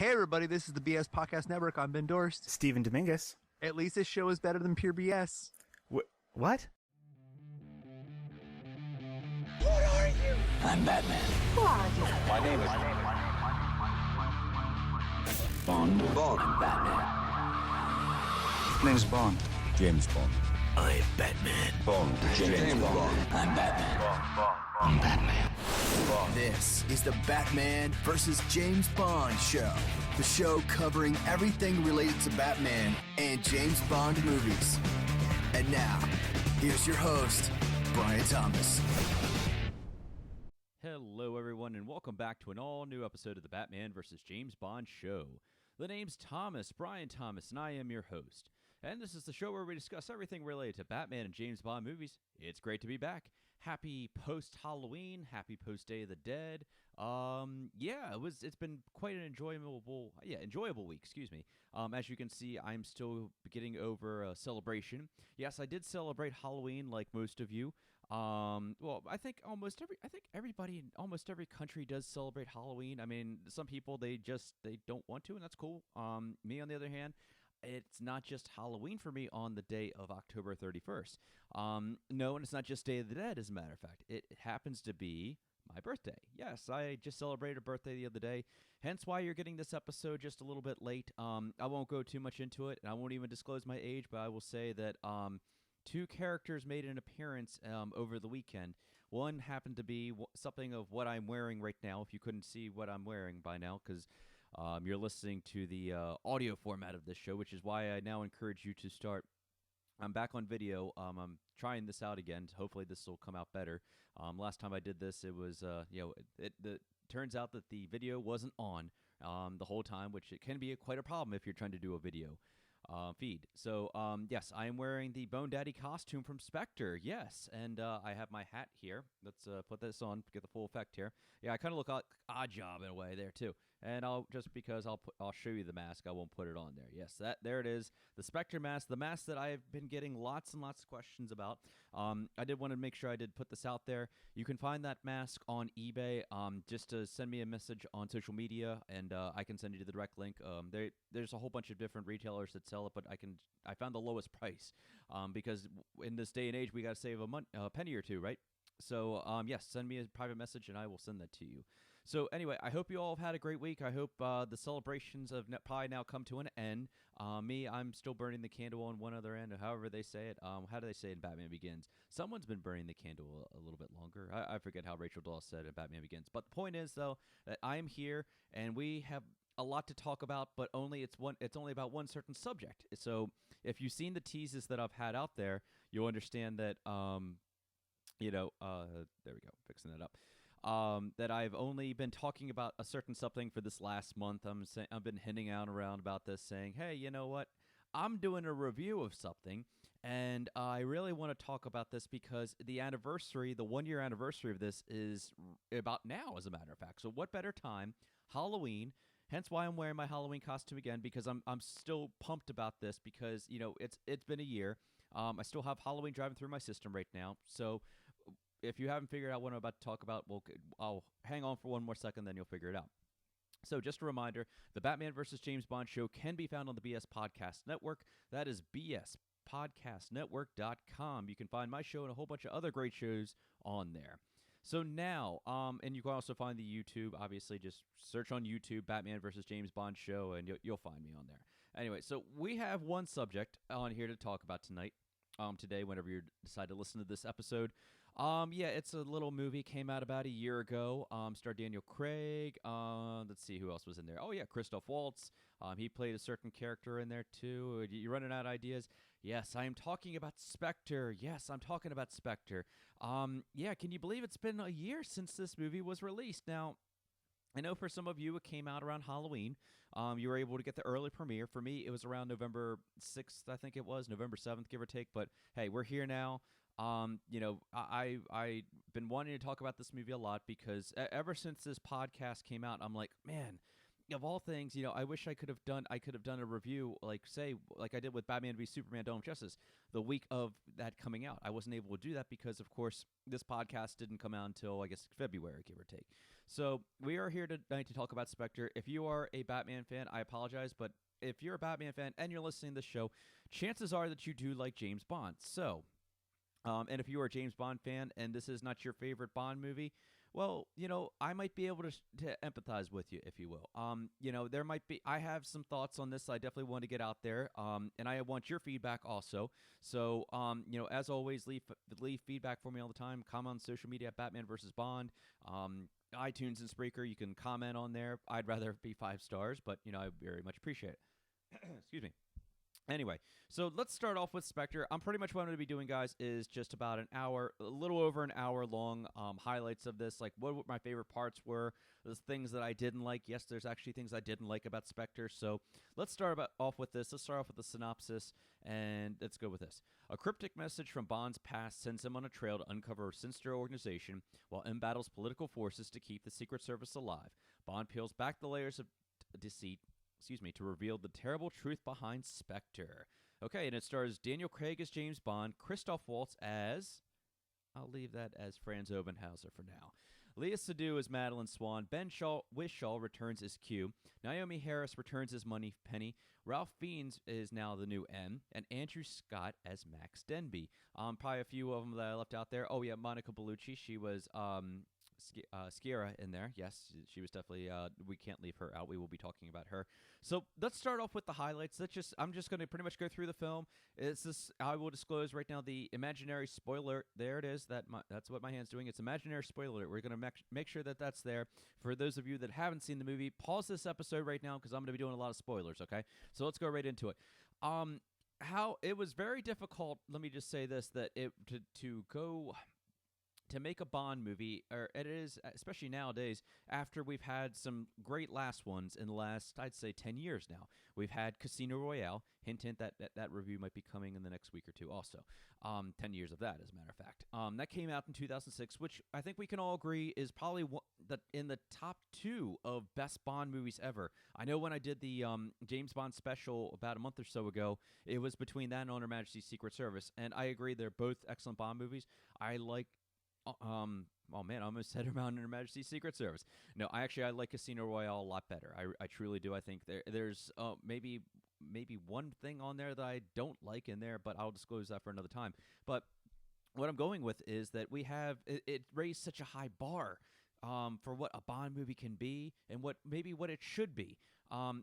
Hey everybody, this is the BS Podcast Network. I'm Ben Dorst. Steven Dominguez. At least this show is better than pure BS. What? What are you? I'm Batman. Who are you? My name is Bond. I'm Batman. My name is Bond. James Bond. I'm Batman. Bond. James Bond. I'm Batman. I'm Batman. This is the Batman vs. James Bond show. The show covering everything related to Batman and James Bond movies. And now, here's your host, Brian Thomas. Hello, everyone, and welcome back to an all-new episode of the Batman vs. James Bond show. The name's Thomas, Brian Thomas, and I am your host. And this is the show where we discuss everything related to Batman and James Bond movies. It's great to be back. Happy post-Halloween, happy post-Day of the Dead. It's been quite an enjoyable week, excuse me. As you can see, I'm still getting over a celebration. Yes, I did celebrate Halloween like most of you. I think everybody in almost every country does celebrate Halloween. I mean, some people they don't want to, and that's cool. Me on the other hand, it's not just Halloween for me on the day of October 31st. No, and it's not just Day of the Dead, as a matter of fact. It happens to be my birthday. Yes, I just celebrated a birthday the other day, hence why you're getting this episode just a little bit late. I won't go too much into it, and I won't even disclose my age, but I will say that two characters made an appearance over the weekend. One happened to be something of what I'm wearing right now, if you couldn't see what I'm wearing by now, because you're listening to the audio format of this show, which is why I now encourage you to start. I'm back on video. I'm trying this out again. Hopefully this will come out better. Last time I did this, it was, it turns out that the video wasn't on the whole time, which it can be quite a problem if you're trying to do a video feed. So, yes, I am wearing the Bone Daddy costume from SPECTRE, yes, and I have my hat here. Let's put this on, get the full effect here. Yeah, I kind of look like Oddjob in a way there, too. And I'll show you the mask. I won't put it on there. Yes, there it is, the SPECTRE mask, the mask that I've been getting lots and lots of questions about. I did want to make sure I did put this out there. You can find that mask on eBay. Just to send me a message on social media, and I can send you the direct link. There's a whole bunch of different retailers that sell it, but I found the lowest price because in this day and age we got to save a penny or two, right? So, yes, send me a private message and I will send that to you. So, anyway, I hope you all have had a great week. I hope the celebrations have probably now come to an end. I'm still burning the candle on one other end, or however they say it. How do they say it in Batman Begins? Someone's been burning the candle a little bit longer. I forget how Rachel Dawes said it in Batman Begins. But the point is, though, that I am here and we have a lot to talk about, but it's only about one certain subject. So, if you've seen the teases that I've had out there, you'll understand that there we go, fixing that up. That I've only been talking about a certain something for this last month. I've been hinting out around about this, saying, hey, you know what? I'm doing a review of something, and I really want to talk about this because the 1-year anniversary of this is about now, as a matter of fact. So what better time? Halloween. Hence why I'm wearing my Halloween costume again, because I'm still pumped about this because, it's been a year. I still have Halloween driving through my system right now. So if you haven't figured out what I'm about to talk about, well, I'll hang on for one more second, then you'll figure it out. So just a reminder, the Batman vs. James Bond show can be found on the BS Podcast Network. That is bspodcastnetwork.com. You can find my show and a whole bunch of other great shows on there. So now, and you can also find the YouTube, obviously, just search on YouTube, Batman vs. James Bond show, and you'll find me on there. Anyway, so we have one subject on here to talk about tonight. Today, whenever you decide to listen to this episode. It's a little movie, came out about a year ago, starred Daniel Craig, let's see who else was in there. Oh yeah, Christoph Waltz, he played a certain character in there too. You running out of ideas? Yes, I am talking about SPECTRE. Yes, I'm talking about SPECTRE. Can you believe it's been a year since this movie was released? Now, I know for some of you it came out around Halloween. You were able to get the early premiere. For me, it was around November 6th, I think it was, November 7th, give or take. But, hey, we're here now. I've been wanting to talk about this movie a lot because ever since this podcast came out, I'm like, man, of all things, I wish I could have done a review, like I did with Batman v Superman: Dawn of Justice, the week of that coming out. I wasn't able to do that because, of course, this podcast didn't come out until, I guess, February, give or take. So we are here tonight to talk about Spectre. If you are a Batman fan, I apologize, but if you're a Batman fan and you're listening to this show, chances are that you do like James Bond. So, and if you are a James Bond fan and this is not your favorite Bond movie, well, I might be able to empathize with you, if you will. There might be. I have some thoughts on this. I definitely want to get out there, and I want your feedback also. So, as always, leave feedback for me all the time. Comment on social media at Batman versus Bond, iTunes and Spreaker. You can comment on there. I'd rather it be 5 stars, but I very much appreciate it. Excuse me. Anyway, so let's start off with Spectre. Pretty much what I'm going to be doing, guys, is just about an hour, a little over an hour long highlights of this, like what my favorite parts were, the things that I didn't like. Yes, there's actually things I didn't like about Spectre. So let's start off with this. Let's start off with the synopsis, and let's go with this. A cryptic message from Bond's past sends him on a trail to uncover a sinister organization while M battles political forces to keep the Secret Service alive. Bond peels back the layers of deceit to reveal the terrible truth behind Spectre. Okay, and it stars Daniel Craig as James Bond, Christoph Waltz as... I'll leave that as Franz Obenhauser for now. Leah Seydoux as Madeline Swan, Ben Whishaw returns as Q, Naomi Harris returns as Moneypenny, Ralph Fiennes is now the new M, and Andrew Scott as Max Denby. Probably a few of them that I left out there. Oh yeah, Monica Bellucci, she was... Skiera in there. Yes, she was definitely, we can't leave her out. We will be talking about her. So let's start off with the highlights. I'm just going to pretty much go through the film. I will disclose right now the imaginary spoiler. There it is. That's what my hand's doing. It's imaginary spoiler. We're going to make sure that that's there. For those of you that haven't seen the movie, pause this episode right now because I'm going to be doing a lot of spoilers, okay? So let's go right into it. How it was very difficult, let me just say this, that to make a Bond movie, or it is, especially nowadays, after we've had some great last ones in the last, I'd say, 10 years now. We've had Casino Royale, hint, that review might be coming in the next week or two also. 10 years of that, as a matter of fact. That came out in 2006, which I think we can all agree is probably in the top 2 of best Bond movies ever. I know when I did the James Bond special about a month or so ago, it was between that and On Her Majesty's Secret Service, and I agree they're both excellent Bond movies. I like... oh man, I almost said around Her Majesty's Secret Service. No, I like Casino Royale a lot better. I truly do. I think there's maybe one thing on there that I don't like in there, but I'll disclose that for another time. But what I'm going with is that we have it raised such a high bar for what a Bond movie can be and what it should be.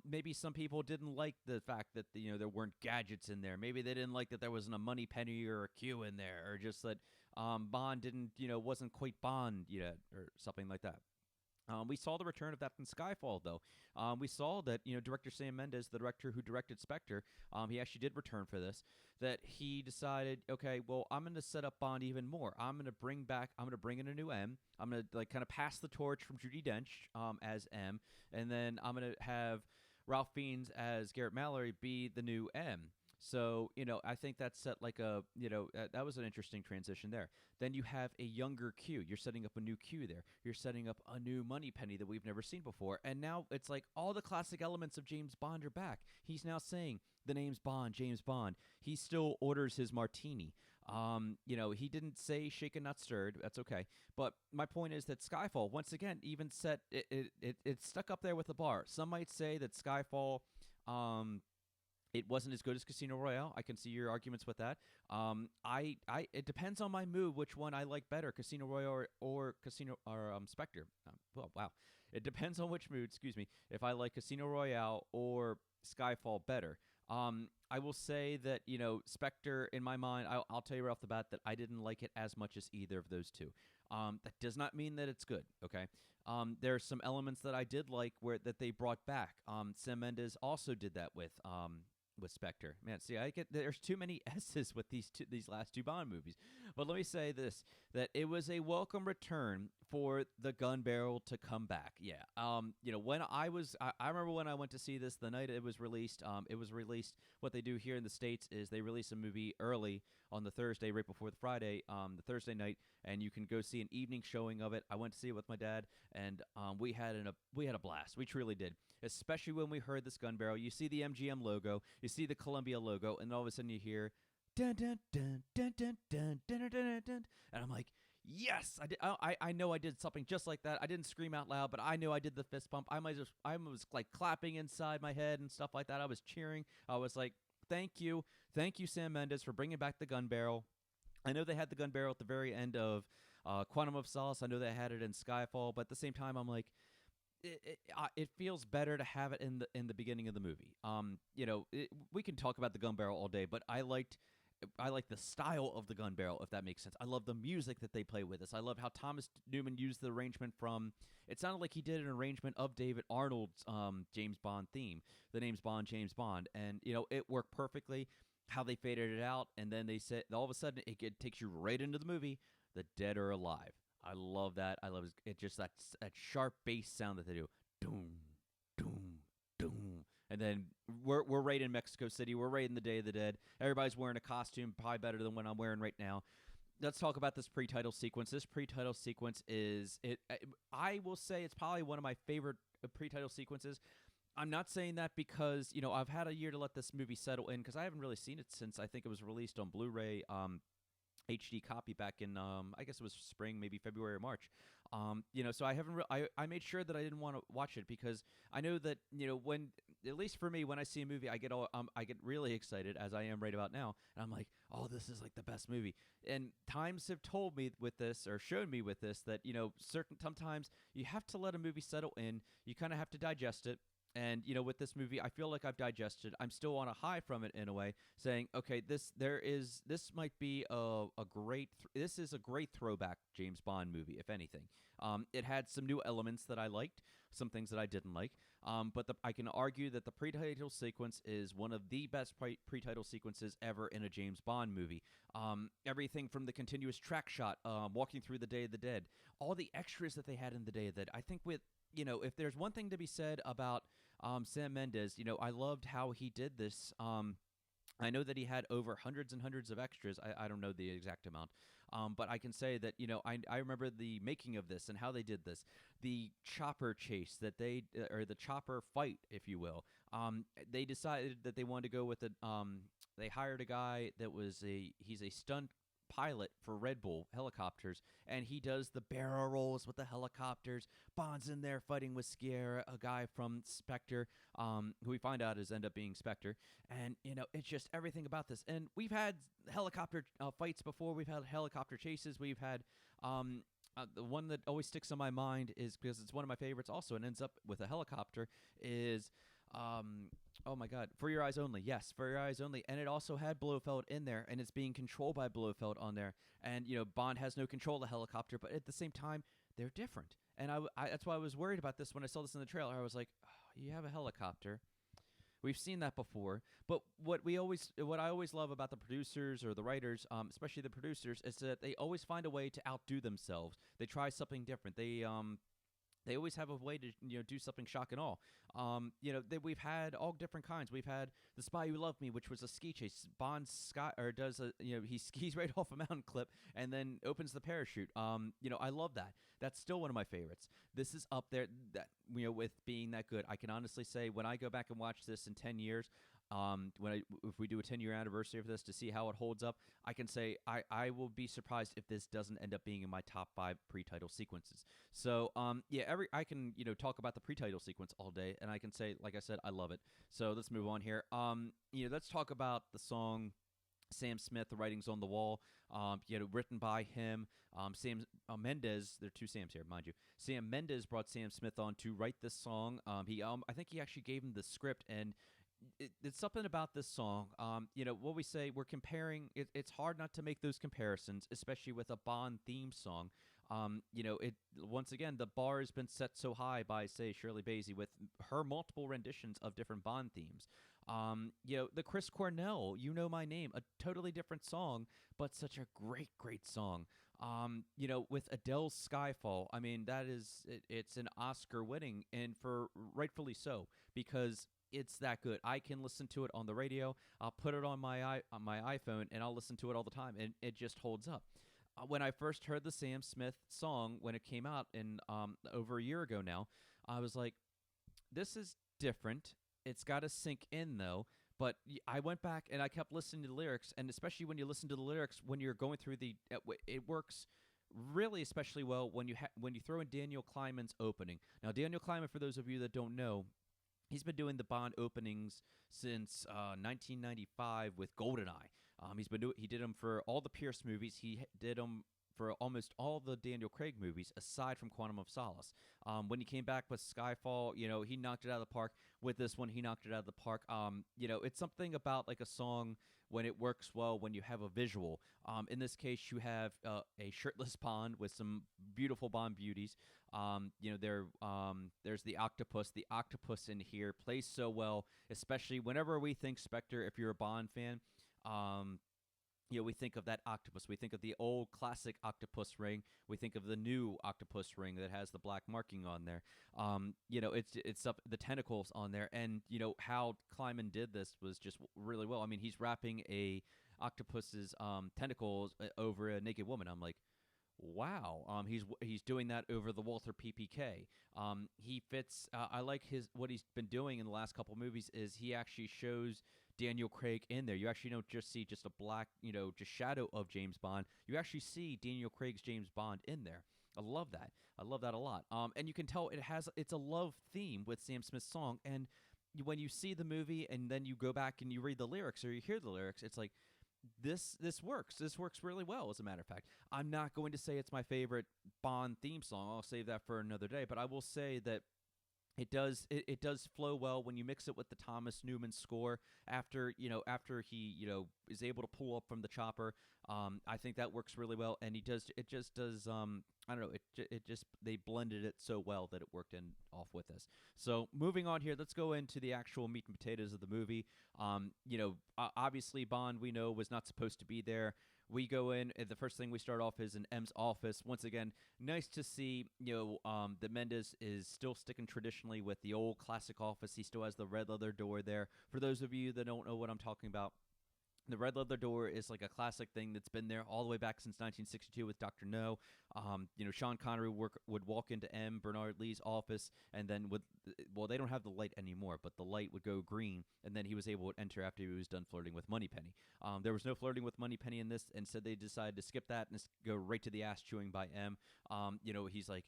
Maybe some people didn't like the fact that there weren't gadgets in there. Maybe they didn't like that there wasn't a Moneypenny or a Q in there, or just that Bond wasn't quite Bond yet, or something like that. We saw the return of that in Skyfall, though. We saw that, director Sam Mendes, the director who directed Spectre, he actually did return for this, that he decided, okay, well, I'm going to set up Bond even more. I'm going to bring in a new M. I'm going to kind of pass the torch from Judi Dench as M, and then I'm going to have Ralph Fiennes as Garrett Mallory be the new M. So, I think that set that was an interesting transition there. Then you have a younger Q. You're setting up a new Q there. You're setting up a new Moneypenny that we've never seen before. And now it's like all the classic elements of James Bond are back. He's now saying the name's Bond, James Bond. He still orders his martini. He didn't say shaken, not stirred. That's okay. But my point is that Skyfall, once again, even set it stuck up there with the bar. Some might say that Skyfall, it wasn't as good as Casino Royale. I can see your arguments with that. It depends on my mood which one I like better, Casino Royale or Spectre. Wow. It depends on which mood, if I like Casino Royale or Skyfall better. I will say that, Spectre, in my mind, I'll tell you right off the bat that I didn't like it as much as either of those two. That does not mean that it's good, okay? There are some elements that I did like that they brought back. Sam Mendes also did that with Spectre. Man, see, there's too many S's with these last 2 Bond movies. But let me say this, that it was a welcome return for the gun barrel to come back. Yeah. When I remember when I went to see this the night it was released. What they do here in the States is they release a movie early on the Thursday, right before the Friday, the Thursday night, and you can go see an evening showing of it. I went to see it with my dad, and we had a blast. We truly did, especially when we heard this gun barrel. You see the MGM logo, you see the Columbia logo, and all of a sudden you hear dun dun dun dun dun dun dun dun dun, and I'm like, yes, I did. I know I did something just like that. I didn't scream out loud, but I know I did the fist pump. I was like clapping inside my head and stuff like that. I was cheering. I was like, thank you, Sam Mendes, for bringing back the gun barrel. I know they had the gun barrel at the very end of Quantum of Solace. I know they had it in Skyfall, but at the same time, I'm like, it feels better to have it in the beginning of the movie. We can talk about the gun barrel all day, but I like the style of the gun barrel, if that makes sense. I love the music that they play with this. I love how Thomas Newman used the arrangement from. It sounded like he did an arrangement of David Arnold's James Bond theme. The name's Bond, James Bond, and it worked perfectly. How they faded it out, and then they said all of a sudden it takes you right into the movie. The dead are alive. I love that. I love it. Just that sharp bass sound that they do. Doom, doom, doom. And then we're right in Mexico City. We're right in the Day of the Dead. Everybody's wearing a costume, probably better than what I'm wearing right now. Let's talk about this pre-title sequence. This pre-title sequence is it. I will say it's probably one of my favorite pre-title sequences. I'm not saying that because I've had a year to let this movie settle in because I haven't really seen it since I think it was released on Blu-ray. HD copy back in I guess it was spring, maybe February or March. So I haven't. I made sure that I didn't want to watch it because I know that when, at least for me, when I see a movie, I get really excited, as I am right about now, and I'm like, oh, this is like the best movie. And times have told me with this, or shown me with this, that sometimes you have to let a movie settle in. You kind of have to digest it. And with this movie, I feel like I've digested. I'm still on a high from it in a way, saying, okay, this might be this is a great throwback James Bond movie, if anything. It had some new elements that I liked, some things that I didn't like. But I can argue that the pre-title sequence is one of the best pre-title sequences ever in a James Bond movie. Everything from the continuous track shot, walking through the Day of the Dead, all the extras that they had in the Day of the Dead. I think with if there's one thing to be said about Sam Mendes, I loved how he did this. I know that he had over hundreds and hundreds of extras. I don't know the exact amount, but I can say that I remember the making of this and how they did this, the chopper chase that or the chopper fight, if you will. They decided that they wanted to go with it. They hired a guy that he's a stunt pilot for Red Bull helicopters, and he does the barrel rolls with the helicopters. Bond's in there fighting with Sierra, a guy from SPECTRE, who we find out end up being SPECTRE. And it's just everything about this. And we've had helicopter fights before. We've had helicopter chases. We've had the one that always sticks in my mind is, because it's one of my favorites also, and ends up with a helicopter, is oh my God, For Your Eyes Only. Yes, For Your Eyes Only. And it also had Blofeld in there, and it's being controlled by Blofeld on there. And, Bond has no control of the helicopter, but at the same time, they're different. And that's why I was worried about this when I saw this in the trailer. I was like, oh, you have a helicopter. We've seen that before. But what I always love about the producers or the writers, especially the producers, is that they always find a way to outdo themselves. They try something different. They always have a way to do something shock and awe. We've had all different kinds. We've had The Spy Who Loved Me, which was a ski chase. Bond he skis right off a mountain clip and then opens the parachute. I love that. That's still one of my favorites. This is up there. That with being that good, I can honestly say when I go back and watch this in 10 years. If we do a 10-year anniversary of this to see how it holds up, I can say I will be surprised if this doesn't end up being in my top 5 pre-title sequences. So I can talk about the pre-title sequence all day, and I can say, like I said, I love it. So let's move on here. Let's talk about the song Sam Smith, The Writing's on the Wall. Written by him. Sam Mendes. There are two Sams here, mind you. Sam Mendes brought Sam Smith on to write this song. I think he actually gave him the script, and it's something about this song. What we say, we're comparing. It's hard not to make those comparisons, especially with a Bond theme song. Once again, the bar has been set so high by, say, Shirley Bassey with her multiple renditions of different Bond themes. The Chris Cornell, You Know My Name, a totally different song, but such a great, great song. With Adele's Skyfall, I mean, it's an Oscar winning, and rightfully so, because it's that good. I can listen to it on the radio. I'll put it on my iPhone, and I'll listen to it all the time, and it just holds up. When I first heard the Sam Smith song, when it came out in over a year ago now, I was like, this is different. It's got to sink in, though. But I went back, and I kept listening to the lyrics, and especially when you listen to the lyrics, when you're going through it works really especially well when you throw in Daniel Kleinman's opening. Now, Daniel Kleinman, for those of you that don't know, he's been doing the Bond openings since 1995 with GoldenEye. He did them for all the Pierce movies. He did them for almost all the Daniel Craig movies, aside from Quantum of Solace. When he came back with Skyfall, he knocked it out of the park. With this one, he knocked it out of the park. It's something about like a song when it works well when you have a visual. In this case, you have a shirtless Bond with some beautiful Bond beauties. There's the octopus. The octopus in here plays so well, especially whenever we think Spectre. If you're a Bond fan, we think of that octopus. We think of the old classic octopus ring. We think of the new octopus ring that has the black marking on there. It's up the tentacles on there, and how Kleinman did this was just really well. I mean, he's wrapping a octopus's tentacles over a naked woman. I'm like, wow. He's doing that over the Walther PPK. He fits. I like what he's been doing in the last couple movies is he actually shows Daniel Craig in there. You actually don't just see just a black, just shadow of James Bond. You actually see Daniel Craig's James Bond in there. I love that. I love that a lot. And you can tell it's a love theme with Sam Smith's song. And when you see the movie and then you go back and you read the lyrics or you hear the lyrics, it's like, this works. This works really well, as a matter of fact. I'm not going to say it's my favorite Bond theme song. I'll save that for another day. But I will say that it does flow well when you mix it with the Thomas Newman score after he is able to pull up from the chopper. I think that works really well, and it just does I don't know, they blended it so well that it worked in off with this. So moving on here, let's go into the actual meat and potatoes of the movie. Obviously Bond, we know, was not supposed to be there. We go in, and the first thing we start off is in M's office. Once again, nice to see, that Mendes is still sticking traditionally with the old classic office. He still has the red leather door there. For those of you that don't know what I'm talking about, the red leather door is like a classic thing that's been there all the way back since 1962 with Dr. No. Sean Connery would walk into M. Bernard Lee's office, and then they don't have the light anymore, but the light would go green, and then he was able to enter after he was done flirting with Moneypenny. There was no flirting with Moneypenny in this, and so they decided to skip that and go right to the ass chewing by M. He's like,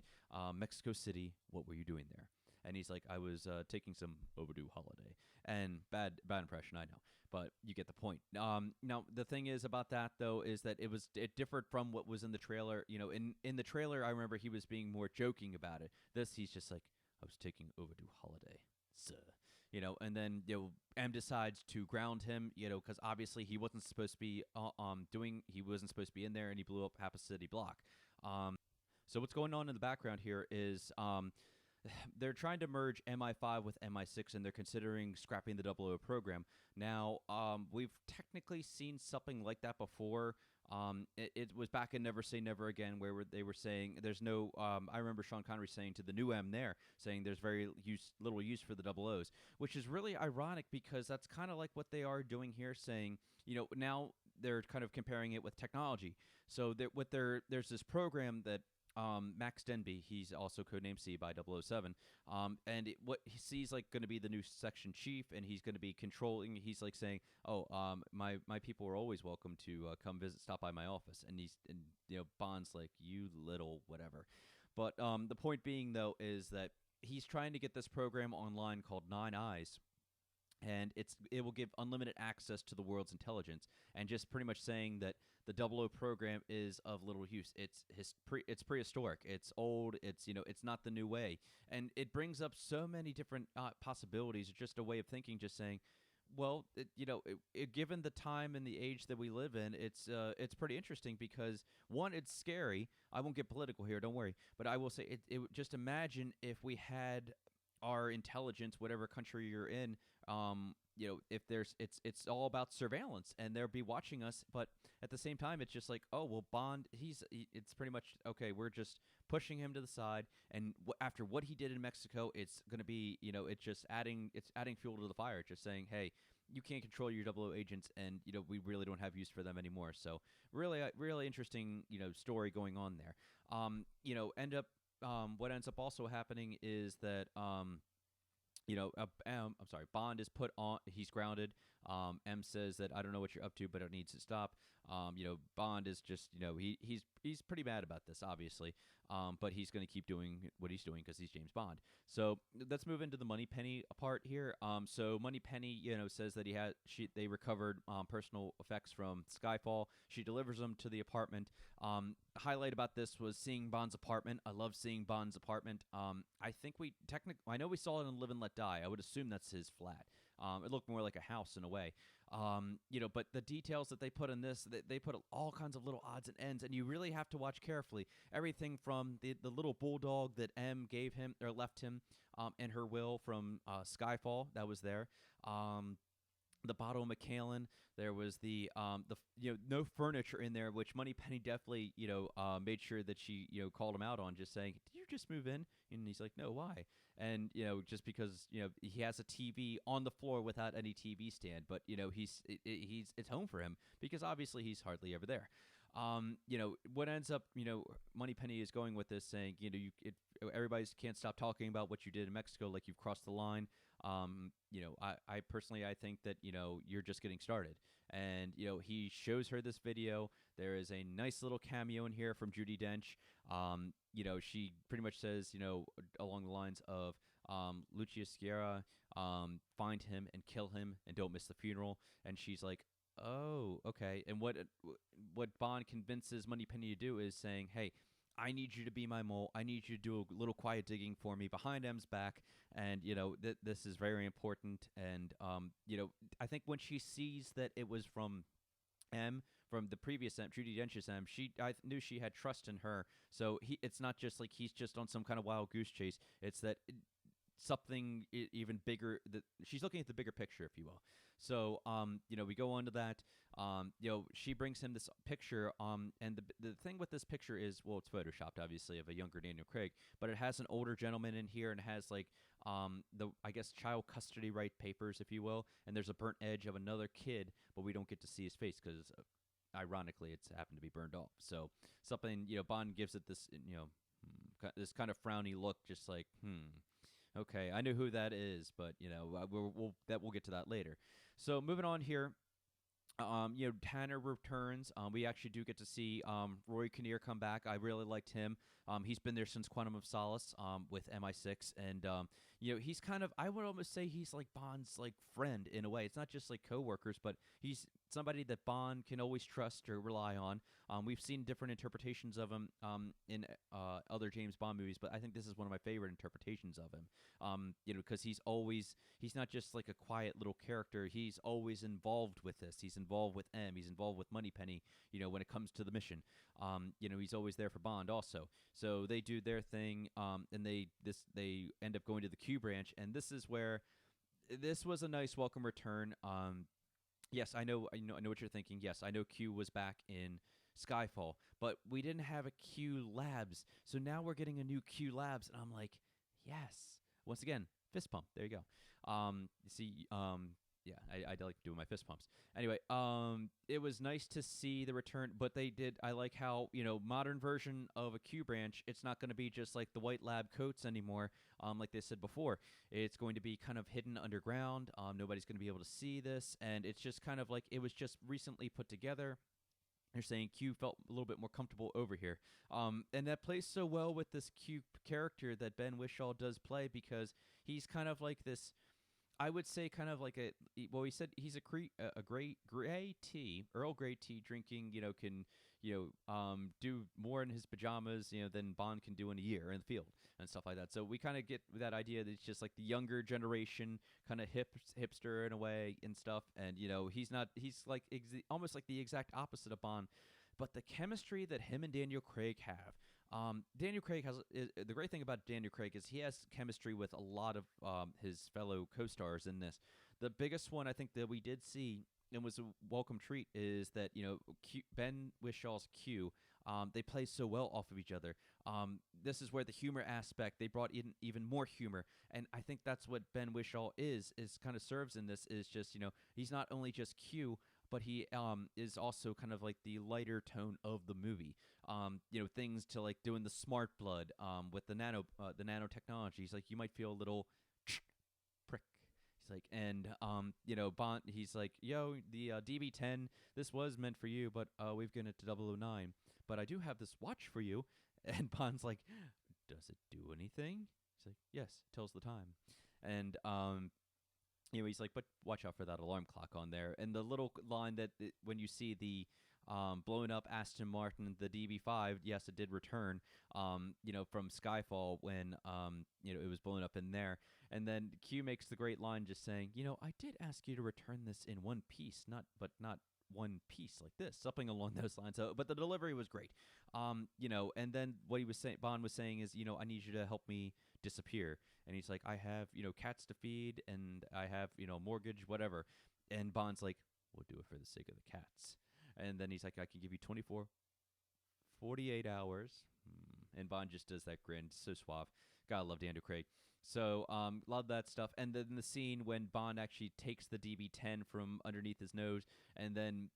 Mexico City, what were you doing there? And he's like, I was taking some overdue holiday. And bad impression, I know, but you get the point. Now, the thing is about that, though, is that it differed from what was in the trailer. In the trailer, I remember he was being more joking about it. This, he's just like, I was taking overdue holiday, sir. And then M decides to ground him, because obviously he wasn't supposed to be he wasn't supposed to be in there, and he blew up half a city block. So what's going on in the background here is they're trying to merge MI5 with MI6, and they're considering scrapping the 00 program. Now, we've technically seen something like that before. It was back in Never Say Never Again, where they were saying there's no. I remember Sean Connery saying to the new M there, saying there's very little use for the 00s, which is really ironic because that's kind of like what they are doing here, saying, now they're kind of comparing it with technology. So there's this program that Max Denby, he's also codenamed C by 007, and what he sees like going to be the new section chief, and he's going to be controlling. He's like saying, my people are always welcome to come stop by my office, and Bond's like, you little whatever. But the point being, though, is that he's trying to get this program online called Nine Eyes. And it will give unlimited access to the world's intelligence, and just pretty much saying that the 00 program is of little use. It's prehistoric. It's old. It's not the new way, and it brings up so many different possibilities. Just a way of thinking. Just saying, well, given the time and the age that we live in, it's pretty interesting because one, it's scary. I won't get political here. Don't worry, but I will say just imagine if we had our intelligence, whatever country you're in, if it's all about surveillance, and they'll be watching us, but at the same time, it's just like, oh, well, Bond, it's pretty much, okay, we're just pushing him to the side, and after what he did in Mexico, it's going to be, it's adding fuel to the fire, just saying, hey, you can't control your 00 agents, and, we really don't have use for them anymore. So really, really interesting, story going on there. What ends up also happening is that, I'm sorry, Bond is put on, he's grounded. M says that I don't know what you're up to, but it needs to stop. Bond is just, he's pretty mad about this, obviously, but he's going to keep doing what he's doing because he's James Bond. So let's move into the Moneypenny part here. So Moneypenny, says that they recovered personal effects from Skyfall. She delivers them to the apartment. Highlight about this was seeing Bond's apartment. I love seeing Bond's apartment. I know we saw it in Live and Let Die. I would assume that's his flat. It looked more like a house in a way. But the details that they put in this, they put all kinds of little odds and ends, and you really have to watch carefully. Everything from the little bulldog that M gave him or left him in her will from Skyfall that was there. The bottle of Macallan. There was the no furniture in there, which Moneypenny definitely made sure that she called him out on, just saying, "Did you just move in?" And he's like, "No, why?" And just because he has a TV on the floor without any TV stand, but it's home for him because obviously he's hardly ever there. What ends up Moneypenny is going with this, saying everybody can't stop talking about what you did in Mexico, like you've crossed the line. I personally, I think that, you're just getting started. And, he shows her this video. There is a nice little cameo in here from Judi Dench. She pretty much says, along the lines of, Lucia Sierra, find him and kill him and don't miss the funeral. And she's like, oh, okay. And what Bond convinces Moneypenny to do is saying, hey, I need you to be my mole. I need you to do a little quiet digging for me behind M's back. And, this is very important. And, I think when she sees that it was from M, from the previous M, Judi Dench's M, I knew she had trust in her. So it's not just like he's just on some kind of wild goose chase. It's that something even bigger, that she's looking at the bigger picture, if you will. So, we go on to that. She brings him this picture, and the thing with this picture is, well, it's photoshopped, obviously, of a younger Daniel Craig, but it has an older gentleman in here, and it has, like, I guess, child custody right papers, if you will, and there's a burnt edge of another kid, but we don't get to see his face, because, ironically, it's happened to be burned off. So, something, Bond gives it this, this kind of frowny look, just like, okay, I know who that is, but, we'll get to that later. So, moving on here. Tanner returns. We actually do get to see Roy Kinnear come back. I really liked him. He's been there since Quantum of Solace with MI6, and he's kind of, I would almost say he's like Bond's like friend in a way. It's not just like coworkers, but he's somebody that Bond can always trust or rely on. We've seen different interpretations of him in other James Bond movies, but I think this is one of my favorite interpretations of him. Because he's not just like a quiet little character. He's always involved with this. He's involved with M. He's involved with Moneypenny. When it comes to the mission, he's always there for Bond also. So they do their thing, and they end up going to the Q branch, and this is where this was a nice welcome return. Yes, I know what you're thinking. Yes, I know Q was back in Skyfall, but we didn't have a Q Labs, so now we're getting a new Q Labs, and I'm like, yes. Once again, fist pump. There you go. Yeah, I like doing my fist pumps. Anyway, it was nice to see the return, but I like how, modern version of a Q branch, it's not going to be just like the white lab coats anymore, like they said before. It's going to be kind of hidden underground. Nobody's going to be able to see this, and it's just kind of like it was just recently put together. They're saying Q felt a little bit more comfortable over here. And that plays so well with this Q character that Ben Whishaw does play, because he's kind of like this, I would say kind of like he said he's a great gray tea, Earl Grey tea drinking, can, do more in his pajamas, than Bond can do in a year in the field and stuff like that. So we kind of get that idea that it's just like the younger generation kind of hipster in a way and stuff. And, he's like almost like the exact opposite of Bond. But the chemistry that him and Daniel Craig have, Daniel Craig the great thing about Daniel Craig is he has chemistry with a lot of his fellow co-stars in this. The biggest one I think that we did see and was a welcome treat is that Ben Wishaw's Q, they play so well off of each other. This is where the humor aspect, they brought in even more humor, and I think that's what Ben Whishaw is kind of serves in this, is just he's not only just Q, but he is also kind of like the lighter tone of the movie. Things to like doing the smart blood with the nanotechnologies. Like you might feel a little He's like, and Bond. He's like, yo, the DB10. This was meant for you, but we've given it to 009. But I do have this watch for you. And Bond's like, does it do anything? He's like, yes, it tells the time. And he's like, but watch out for that alarm clock on there. And the little line that when you see the blown up Aston Martin, the DB5, yes, it did return, from Skyfall when, it was blown up in there. And then Q makes the great line just saying, I did ask you to return this in one piece, not one piece like this, something along those lines. But the delivery was great. And then what he was saying, Bond was saying is, I need you to help me disappear. And he's like, I have, cats to feed and I have, mortgage, whatever. And Bond's like, we'll do it for the sake of the cats. And then he's like, I can give you 48 hours. And Bond just does that grin, so suave. Gotta love Daniel Craig. So, love that stuff. And then the scene when Bond actually takes the DB-10 from underneath his nose, and then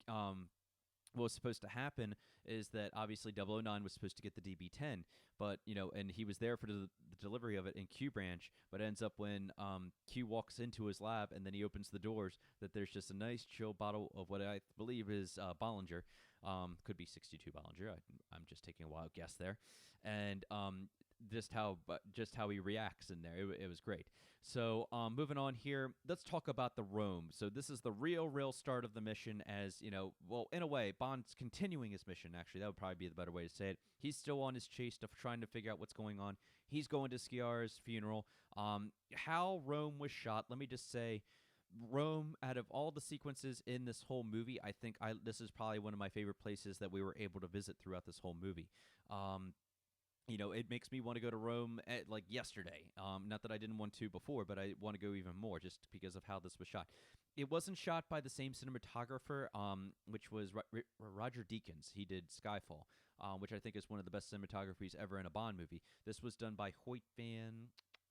what was supposed to happen is that obviously 009 was supposed to get the DB-10, but, and he was there for the delivery of it in Q branch, but ends up when Q walks into his lab and then he opens the doors, that there's just a nice chill bottle of what I believe is Bollinger. Could be 62 Bollinger. I'm just taking a wild guess there. And just how he reacts in there. It was great. So moving on here, let's talk about the Rome. So this is the real start of the mission, as in a way, Bond's continuing his mission. Actually, that would probably be the better way to say it. He's still on his chase of trying to figure out what's going on. He's going to Sciarra's funeral. How Rome was shot, let me just say, Rome, out of all the sequences in this whole movie, I think this is probably one of my favorite places that we were able to visit throughout this whole movie. It makes me want to go to Rome yesterday. Not that I didn't want to before, but I want to go even more just because of how this was shot. It wasn't shot by the same cinematographer, which was Roger Deakins. He did Skyfall, which I think is one of the best cinematographies ever in a Bond movie. This was done by Hoyt Van...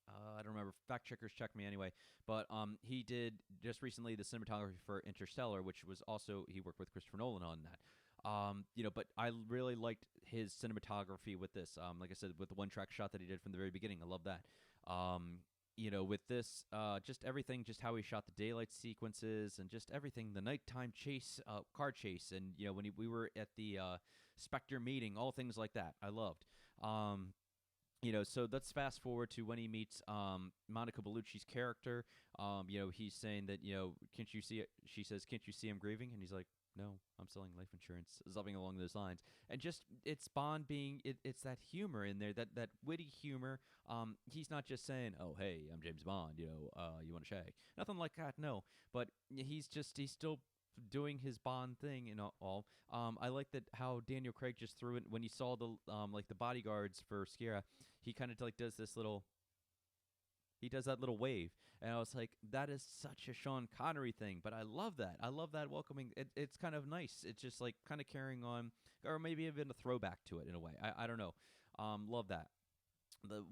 I don't remember. Fact checkers check me anyway. But he did just recently the cinematography for Interstellar, which was also, he worked with Christopher Nolan on that. But I really liked his cinematography with this. Like I said, with the one-track shot that he did from the very beginning. I love that. With this, just everything, just how he shot the daylight sequences and just everything, the nighttime chase, car chase, and, when we were at the SPECTRE meeting, all things like that, I loved. So let's fast forward to when he meets Monica Bellucci's character. He's saying that, can't you see it? She says, can't you see I'm grieving? And he's like, no, I'm selling life insurance, something along those lines. And just, it's Bond being, it's that humor in there, that witty humor. He's not just saying, oh, hey, I'm James Bond, you want to shag? Nothing like that, no. But he's still doing his Bond thing and all. I like that how Daniel Craig just threw it when he saw the the bodyguards for Sciarra. He kind of does this little. He does that little wave, and I was like, that is such a Sean Connery thing. But I love that. I love that welcoming. It's kind of nice. It's just like kind of carrying on, or maybe even a throwback to it in a way. I don't know. Love that.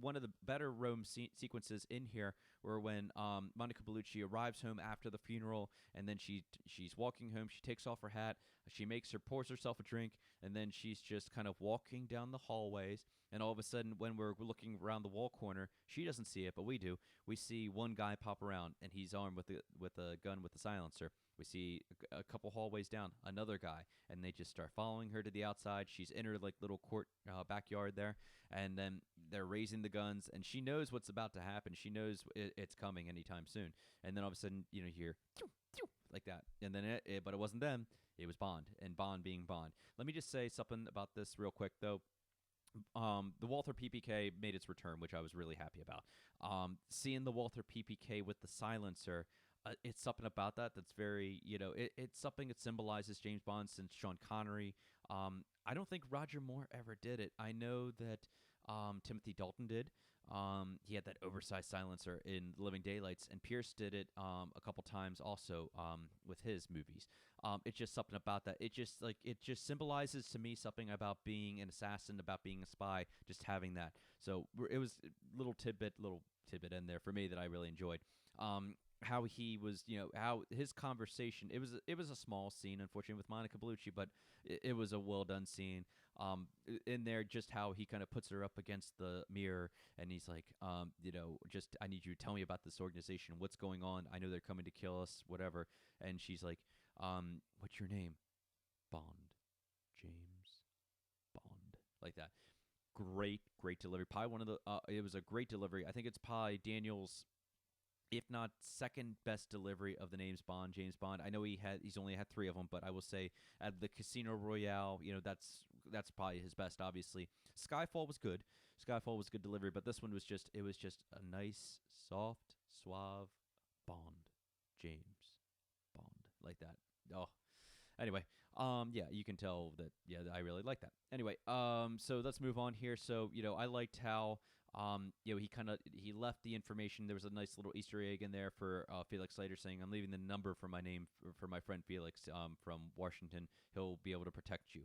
One of the better Rome sequences in here were when Monica Bellucci arrives home after the funeral, and then she's walking home. She takes off her hat. She pours herself a drink, and then she's just kind of walking down the hallways. And all of a sudden, when we're looking around the wall corner, she doesn't see it, but we do. We see one guy pop around, and he's armed with a gun with a silencer. We see a couple hallways down, another guy, and they just start following her to the outside. She's in her little court backyard there, and then they're raising the guns, and she knows what's about to happen. She knows it's coming anytime soon. And then all of a sudden, you hear like that, and then but it wasn't them. It was Bond, and Bond being Bond. Let me just say something about this real quick, though. The Walther PPK made its return, which I was really happy about. Seeing the Walther PPK with the silencer, it's something about that's very, it's something that symbolizes James Bond since Sean Connery. I don't think Roger Moore ever did it. I know that Timothy Dalton did. He had that oversized silencer in Living Daylights, and Pierce did it a couple times also with his movies. It's just something about that. It just symbolizes to me something about being an assassin, about being a spy, just having that. So it was a little tidbit in there for me that I really enjoyed. How he was, how his conversation, it was a small scene, unfortunately, with Monica Bellucci, but it was a well-done scene. in there, just how he kind of puts her up against the mirror, and he's like, just I need you to tell me about this organization. What's going on? I know they're coming to kill us, whatever. And she's like, what's your name? Bond. James Bond. Like that. Great delivery. Probably one of the, it was a great delivery. I think it's probably Daniel's, if not second best delivery of the names Bond, James Bond. I know he's only had 3 of them, but I will say at the Casino Royale, that's probably his best, obviously. Skyfall was good. Skyfall was good delivery, but this one was just a nice, soft, suave Bond. James Bond. Like that. Oh. Anyway, yeah, you can tell that, yeah, I really like that. Anyway, so let's move on here. So, I liked how, he left the information. There was a nice little Easter egg in there for Felix Leiter saying, I'm leaving the number for my name for my friend Felix from Washington. He'll be able to protect you.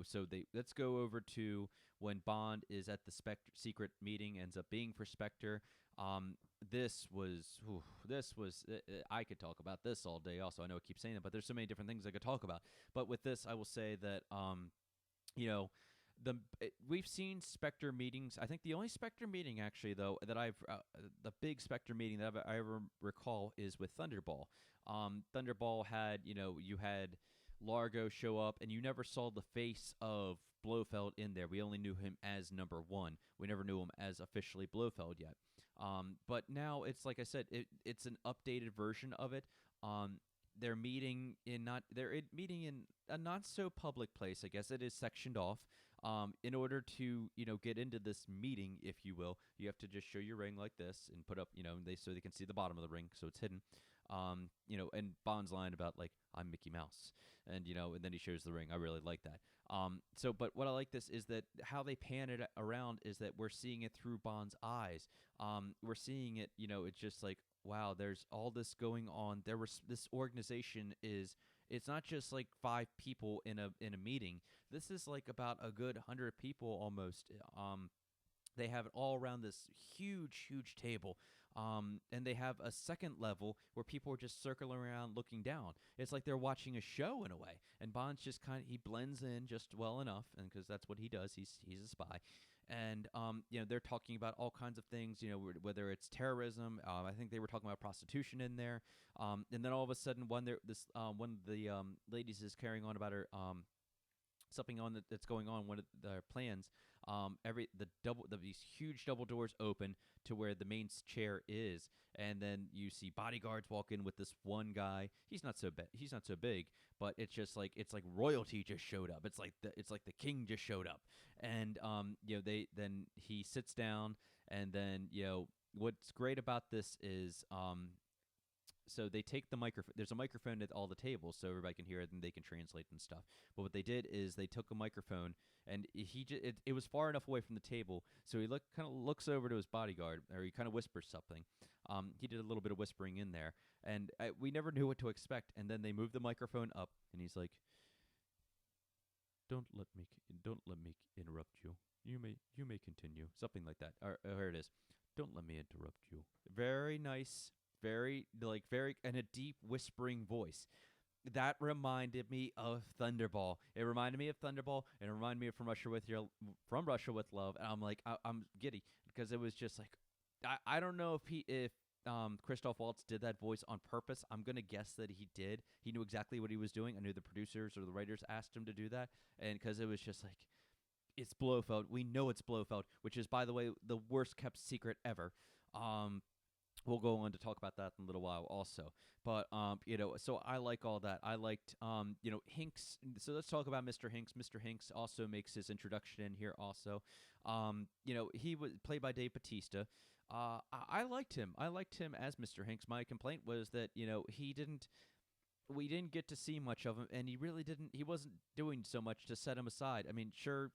So let's go over to when Bond is at the secret meeting, ends up being for Spectre. This was I could talk about this all day. Also, I know I keep saying that, but there's so many different things I could talk about. But with this, I will say that we've seen Spectre meetings. I think the only Spectre meeting actually, though, that the big Spectre meeting that I ever recall is with Thunderball. Thunderball had you had Largo show up, and you never saw the face of Blofeld in there. We only knew him as number 1. We never knew him as officially Blofeld yet. But now it's like I said, it's an updated version of it. They're meeting in a not so public place. I guess it is sectioned off. In order to get into this meeting, if you will, you have to just show your ring like this and put up so they can see the bottom of the ring, so it's hidden. And Bond's line about like I'm Mickey Mouse, and and then he shows the ring. I really like that. But what I like this is that how they pan it around is that we're seeing it through Bond's eyes. We're seeing it, it's just like, wow, there's all this going on. This organization it's not just like 5 people in a meeting. This is like about a good 100 people almost. They have it all around this huge table. And they have a second level where people are just circling around looking down. It's like they're watching a show in a way. And Bond's just he blends in just well enough, and because that's what he does. He's a spy. And they're talking about all kinds of things, whether it's terrorism. I think they were talking about prostitution in there. And then all of a sudden, one of the ladies is carrying on about her something on that's going on. One of their plans. These huge double doors open to where the main chair is, and then you see bodyguards walk in with this one guy. He's not so big, but it's like royalty just showed up. It's like the king just showed up, and he sits down, and then what's great about this is so they take the microphone. There's a microphone at all the tables, so everybody can hear it and they can translate and stuff. But what they did is they took a microphone, and it was far enough away from the table, so he kind of looks over to his bodyguard, or he kind of whispers something. He did a little bit of whispering in there, and we never knew what to expect. And then they moved the microphone up, and he's like, "Don't let me interrupt you. You may continue." Something like that. Or here it is. "Don't let me interrupt you." Very nice. Very in a deep whispering voice. That reminded me of Thunderball. It reminded me of Thunderball, and it reminded me of From Russia with Love. And I'm like, I'm giddy because it was just like, I don't know if Christoph Waltz did that voice on purpose. I'm gonna guess that he did. He knew exactly what he was doing. I knew the producers or the writers asked him to do that, and because it was just like, it's Blofeld. We know it's Blofeld, which is, by the way, the worst kept secret ever. We'll go on to talk about that in a little while also. But, so I like all that. I liked, Hinks. So let's talk about Mr. Hinks. Mr. Hinks also makes his introduction in here also. He was played by Dave Bautista. I liked him. I liked him as Mr. Hinks. My complaint was that, we didn't get to see much of him, and he wasn't doing so much to set him aside. I mean, sure,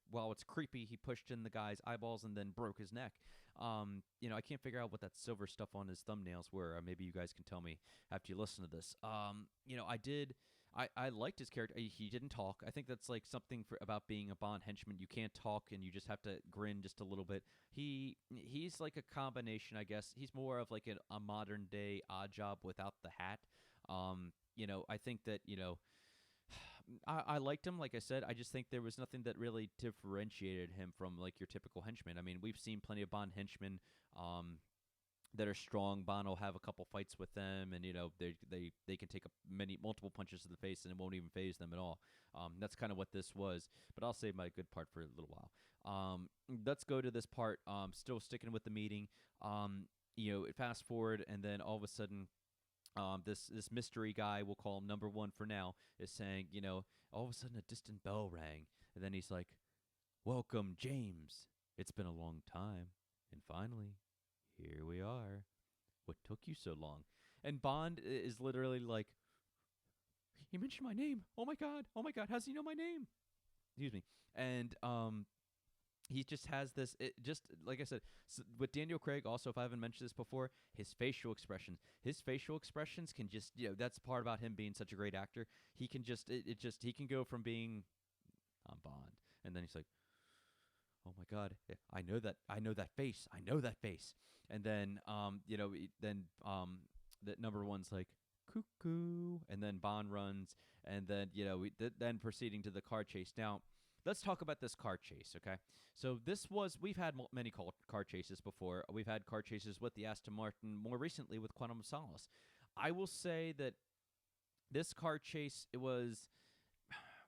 while it's creepy, he pushed in the guy's eyeballs and then broke his neck. I can't figure out what that silver stuff on his thumbnails were. Maybe you guys can tell me after you listen to this. I liked his character. He didn't talk. I think that's like something about being a Bond henchman. You can't talk, and you just have to grin just a little bit. He's like a combination, I guess. He's more of like a modern day Odd Job without the hat. I think that I liked him. Like I said, I just think there was nothing that really differentiated him from like your typical henchman. I mean, we've seen plenty of Bond henchmen that are strong. Bond will have a couple fights with them, and they can take multiple punches to the face, and it won't even phase them at all. That's kind of what this was. But I'll save my good part for a little while. Let's go to this part. Still sticking with the meeting. Fast forward, and then all of a sudden, this mystery guy, we'll call him number one for now, is saying, all of a sudden a distant bell rang, and then he's like, "Welcome, James. It's been a long time, and finally, here we are. What took you so long?" And Bond is literally like, "He mentioned my name. Oh my god. How does he know my name?" Excuse me. And he just has this, just like I said, with Daniel Craig also, if I haven't mentioned this before, his facial expressions can just, that's the part about him being such a great actor. He can just, he can go from being, "I'm Bond," and then he's like, "Oh my god, I know that face. And then, that number one's like, "Cuckoo," and then Bond runs, and then, then proceeding to the car chase. Now, let's talk about this car chase, okay? So we've had many car chases before. We've had car chases with the Aston Martin, more recently with Quantum of Solace. I will say that this car chase, it was,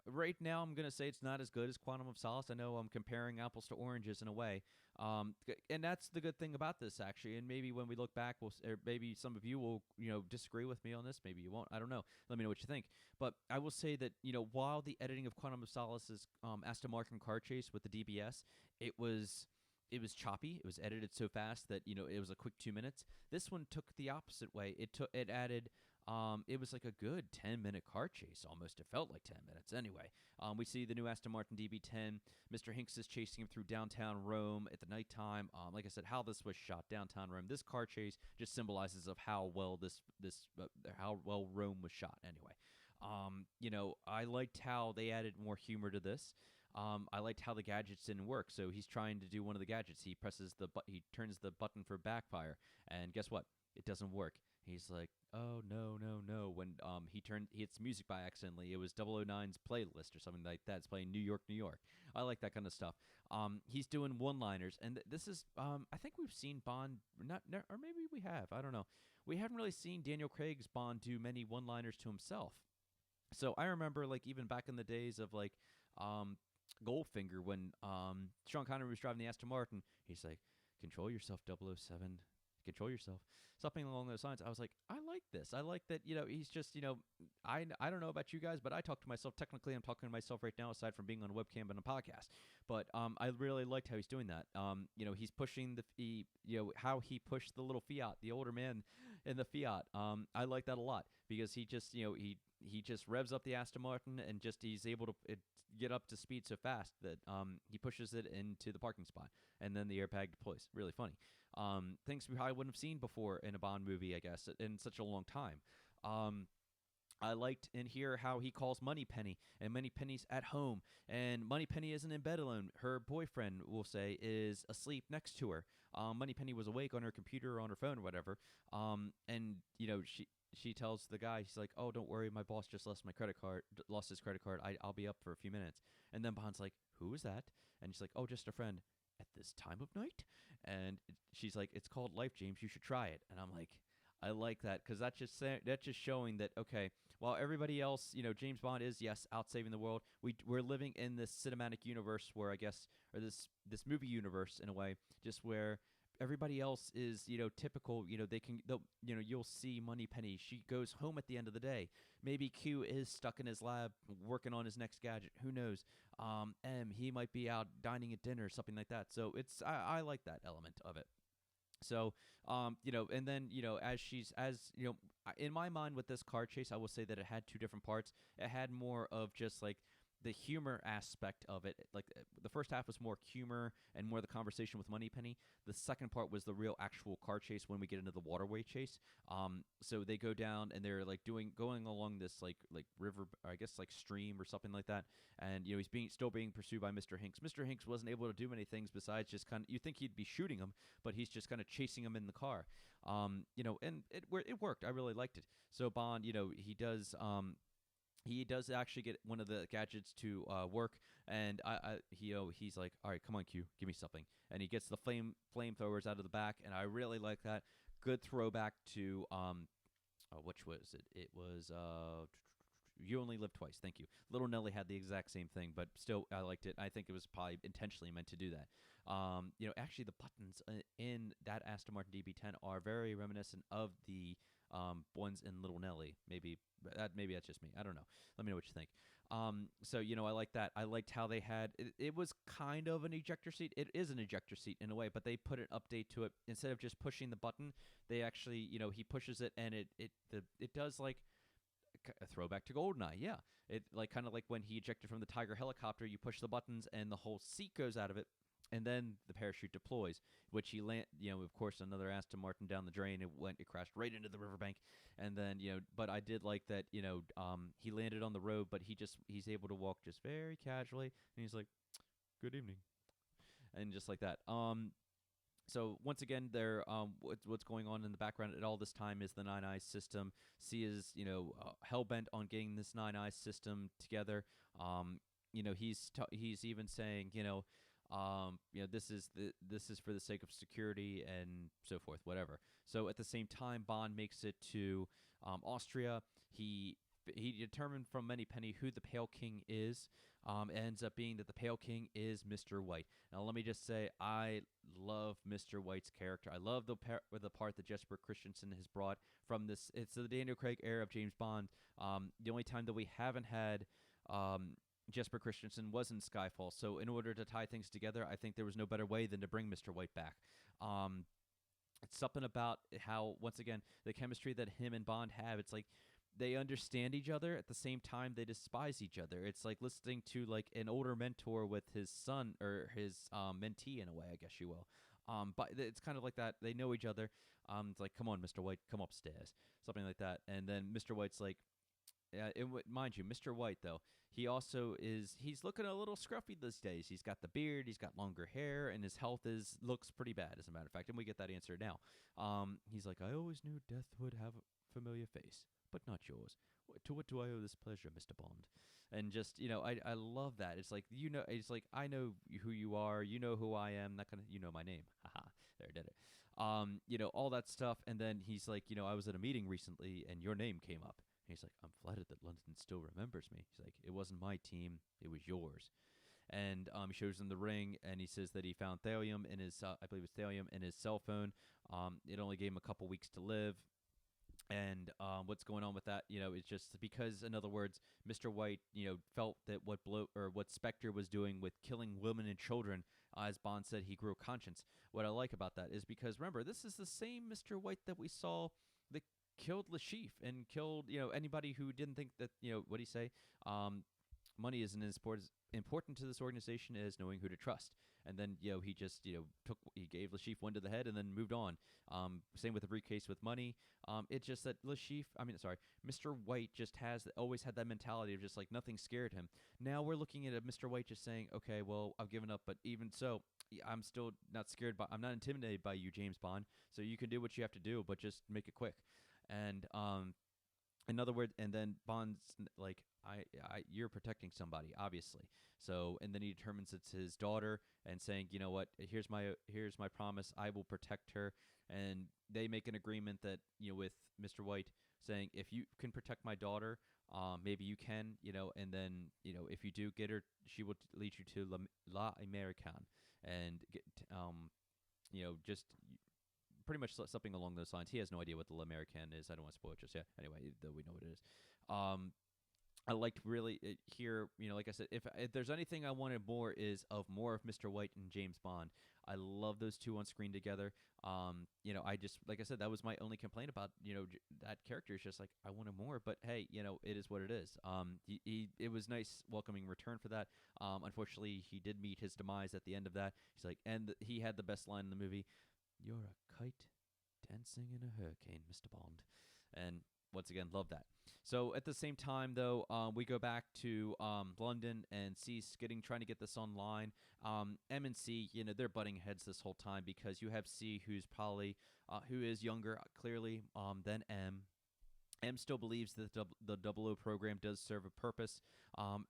right now I'm going to say it's not as good as Quantum of Solace. I know I'm comparing apples to oranges in a way. And that's the good thing about this, actually. And maybe when we look back, or maybe some of you will, disagree with me on this. Maybe you won't. I don't know. Let me know what you think. But I will say that, while the editing of Quantum of Solace's Aston Martin car chase with the DBS, it was choppy. It was edited so fast that, it was a quick 2 minutes. This one took the opposite way. It added, it was like a good 10-minute car chase almost. It felt like 10 minutes. Anyway, we see the new Aston Martin DB10. Mr. Hinks is chasing him through downtown Rome at the nighttime. Like I said, how this was shot, downtown Rome. This car chase just symbolizes of how well how well Rome was shot. Anyway, I liked how they added more humor to this. I liked how the gadgets didn't work. So he's trying to do one of the gadgets. He turns the button for backfire, and guess what? It doesn't work. He's like, "Oh, no." When he hits music by accidentally, it was 009's playlist or something like that. It's playing New York, New York. I like that kind of stuff. He's doing one-liners, and this is, I think we've seen Bond, or maybe we have. I don't know. We haven't really seen Daniel Craig's Bond do many one-liners to himself. So I remember, like, even back in the days of, like, Goldfinger, when Sean Connery was driving the Aston Martin, he's like, "Control yourself, 007. Control yourself." Something along those lines. I was like, I like this. I like that, he's just, I don't know about you guys, but I talk to myself. Technically, I'm talking to myself right now, aside from being on a webcam and a podcast. But I really liked how he's doing that. He's pushing how he pushed the little Fiat, the older man in the Fiat. I like that a lot, because he just, he just revs up the Aston Martin, and just he's able to get up to speed so fast that he pushes it into the parking spot, and then the airbag deploys. Really funny. Things we probably wouldn't have seen before in a Bond movie, I guess, in such a long time. I liked in here how he calls Moneypenny, and Moneypenny's at home, and Moneypenny isn't in bed alone. Her boyfriend, we'll say, is asleep next to her. Moneypenny was awake on her computer or on her phone or whatever, and she tells the guy, she's like, "Oh, don't worry, my boss just lost his credit card. I'll be up for a few minutes." And then Bond's like, "Who is that?" And she's like, "Oh, just a friend." "At this time of night?" And she's like, "It's called life, James. You should try it." And I'm like, I like that, because that's just showing that, okay, while everybody else, James Bond is, yes, out saving the world, we're living in this cinematic universe where, I guess, or this movie universe in a way, just where everybody else is, typical. You'll see Moneypenny. She goes home at the end of the day. Maybe Q is stuck in his lab working on his next gadget. Who knows? He might be out dining at dinner, something like that. So I like that element of it. So, and then, in my mind with this car chase, I will say that it had two different parts. It had more of just like the humor aspect of it. Like, the first half was more humor and more the conversation with Moneypenny. The second part was the real actual car chase when we get into the waterway chase. So they go down and they're like going along this like river, or I guess like stream or something like that. And he's still being pursued by Mr. Hinks. Mr. Hinks wasn't able to do many things besides just kind of, you think he'd be shooting him, but he's just kind of chasing him in the car. And it worked. I really liked it. So Bond, he does he does actually get one of the gadgets to work, and he's like, all right, come on, Q, give me something, and he gets the flamethrowers out of the back, and I really like that. Good throwback to which was it? It was You Only Live Twice. Thank you. Little Nelly had the exact same thing, but still, I liked it. I think it was probably intentionally meant to do that. Actually, the buttons in that Aston Martin DB10 are very reminiscent of the ones in Little Nelly. Maybe that's just me. I don't know. Let me know what you think. I like that. I liked how they had it was kind of an ejector seat. It is an ejector seat in a way, but they put an update to it. Instead of just pushing the button, they actually, he pushes it, and it does like a throwback to GoldenEye. Yeah, it like kind of like when he ejected from the Tiger helicopter. You push the buttons, and the whole seat goes out of it. And then the parachute deploys, which he of course, another Aston Martin down the drain. It crashed right into the riverbank. And then, but I did like that, he landed on the road, but he's able to walk just very casually. And he's like, good evening. And just like that. So once again, what's going on in the background at all this time is the Nine Eyes system. C is, hell-bent on getting this Nine Eyes system together. He's even saying, this is for the sake of security and so forth, whatever. So at the same time, Bond makes it to Austria. He determined from Moneypenny who the Pale King is. Ends up being that the Pale King is Mr. White. Now, let me just say, I love Mr. White's character. I love the part that Jesper Christensen has brought from this. It's the Daniel Craig era of James Bond. The only time that we haven't had Jesper Christensen was in Skyfall, so in order to tie things together, I think there was no better way than to bring Mr. White back. It's something about how, once again, the chemistry that him and Bond have, it's like they understand each other, at the same time they despise each other. It's like listening to like an older mentor with his son, or his mentee in a way, I guess you will. But it's kind of like that. They know each other. It's like, come on, Mr. White, come upstairs. Something like that. And then Mr. White's like, mind you, Mr. White, though, he's looking a little scruffy these days. He's got the beard, he's got longer hair, and his health looks pretty bad, as a matter of fact, and we get that answer now. He's like, I always knew death would have a familiar face, but not yours. To what do I owe this pleasure, Mr. Bond? And just, I love that. It's like, it's like, I know who you are, you know who I am, you know my name. Haha, there, I did it. All that stuff, and then he's like, I was at a meeting recently, and your name came up. And he's like, I'm flattered that London still remembers me. He's like, it wasn't my team, it was yours. And he shows him the ring, and he says that he found thallium in his, I believe it's thallium in his cell phone. It only gave him a couple weeks to live. And what's going on with that, is just because, in other words, Mr. White, felt that what Spectre was doing with killing women and children, as Bond said, he grew a conscience. What I like about that is because, remember, this is the same Mr. White that we saw that killed Lashif and killed, anybody who didn't think that, what do you say? Money isn't as important to this organization as knowing who to trust. And then, he just, he gave Lashif one to the head and then moved on. Same with the briefcase with money. It's just that Mr. White just always had that mentality of just like nothing scared him. Now we're looking at Mr. White just saying, okay, well, I've given up, but even so, I'm still not scared I'm not intimidated by you, James Bond. So you can do what you have to do, but just make it quick. And in other words, and then Bond's like, you're protecting somebody, obviously. So, and then he determines it's his daughter, and saying, you know what, here's my promise, I will protect her. And they make an agreement that, with Mr. White saying, if you can protect my daughter, maybe you can, and then, if you do get her, she will lead you to La American, and get, just pretty much something along those lines. He has no idea what the L'Americain is. I don't want to spoil it just yet. Anyway, though we know what it is. I liked really here, like I said, if there's anything I wanted more is of more of Mr. White and James Bond. I love those two on screen together. I just, like I said, that was my only complaint about, that character is just like, I wanted more, but hey, it is what it is. It was nice welcoming return for that. Unfortunately, he did meet his demise at the end of that. He's like, and he had the best line in the movie, "You're a kite dancing in a hurricane, Mr. Bond." And once again, love that. So at the same time, though, we go back to London, and C's trying to get this online. M and C, they're butting heads this whole time because you have C, who is younger, clearly, than M. M still believes that the Double O program does serve a purpose.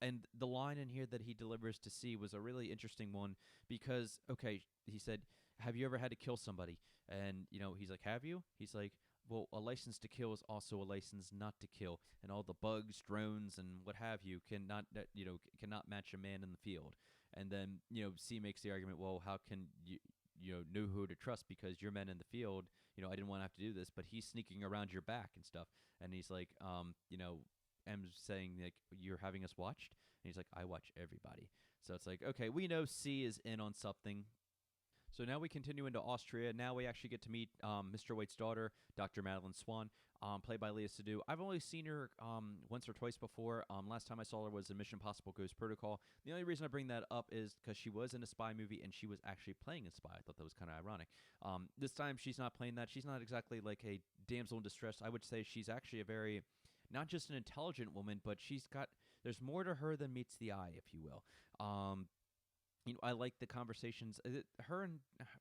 And the line in here that he delivers to C was a really interesting one because, okay, he said, have you ever had to kill somebody? And, he's like, have you? He's like, well, a license to kill is also a license not to kill. And all the bugs, drones, and what have you cannot match a man in the field. And then, C makes the argument, well, how can you know who to trust because you're men in the field, I didn't want to have to do this, but he's sneaking around your back and stuff. And he's like, M's saying, like, you're having us watched? And he's like, I watch everybody. So it's like, okay, we know C is in on something. So now we continue into Austria. Now we actually get to meet Mr. White's daughter, Dr. Madeline Swan, played by Leah Seydoux. I've only seen her once or twice before. Last time I saw her was in Mission Impossible Ghost Protocol. The only reason I bring that up is because she was in a spy movie and she was actually playing a spy. I thought that was kind of ironic. This time she's not playing that. She's not exactly like a damsel in distress. I would say she's actually a very, not just an intelligent woman, but there's more to her than meets the eye, if you will. I like the conversations.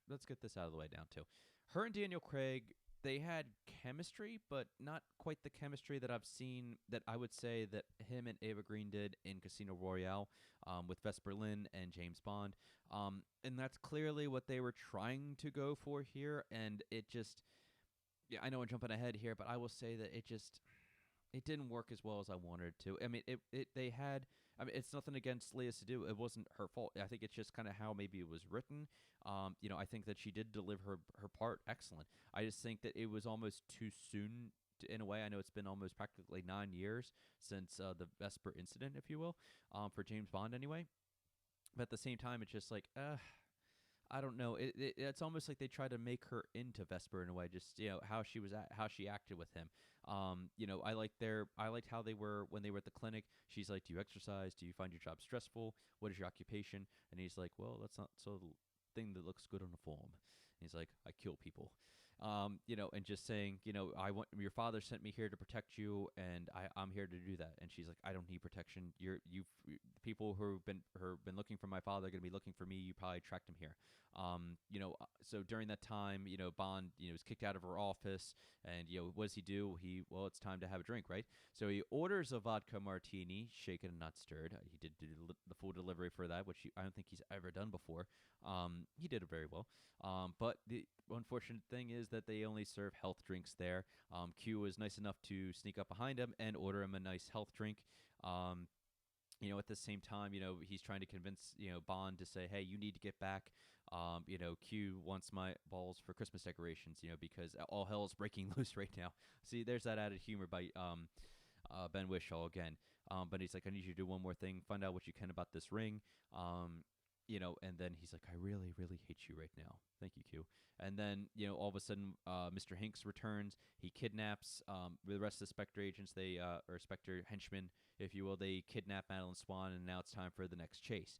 Let's get this out of the way now, too. Her and Daniel Craig, they had chemistry, but not quite the chemistry that I've seen that I would say that him and Ava Green did in Casino Royale with Vesper Lynn and James Bond. And that's clearly what they were trying to go for here. And it just, I know I'm jumping ahead here, but I will say that it didn't work as well as I wanted it to. I mean, it's nothing against Leah Seydoux. It wasn't her fault. I think it's just kind of how maybe it was written. I think that she did deliver her part excellent. I just think that it was almost too soon in a way. I know it's been almost practically 9 years since the Vesper incident, if you will, for James Bond anyway. But at the same time, it's just like, I don't know. It's almost like they tried to make her into Vesper in a way, just how she acted with him. I liked how they were when they were at the clinic. She's like, "Do you exercise? Do you find your job stressful? What is your occupation?" And he's like, "Well, that's not so thing that looks good on a form." And he's like, "I kill people." And just saying, your father sent me here to protect you, and I'm here to do that. And she's like, "I don't need protection. People who have been looking for my father are going to be looking for me. You probably tracked him here." So during that time, Bond, is kicked out of her office, and what does he do? It's time to have a drink, right? So he orders a vodka martini, shaken and not stirred. He did do the full delivery for that, which I don't think he's ever done before. He did it very well. But the unfortunate thing is that they only serve health drinks there. Q was nice enough to sneak up behind him and order him a nice health drink. At the same time, he's trying to convince, Bond to say, hey, you need to get back. Q wants my balls for Christmas decorations, because all hell is breaking loose right now. See, there's that added humor by Ben Whishaw again. But he's like, I need you to do one more thing, find out what you can about this ring. And then he's like, I really, really hate you right now. Thank you, Q. And then, all of a sudden, Mr. Hinks returns. He kidnaps the rest of the Spectre agents, or Spectre henchmen, if you will. They kidnap Madeline Swan, and now it's time for the next chase.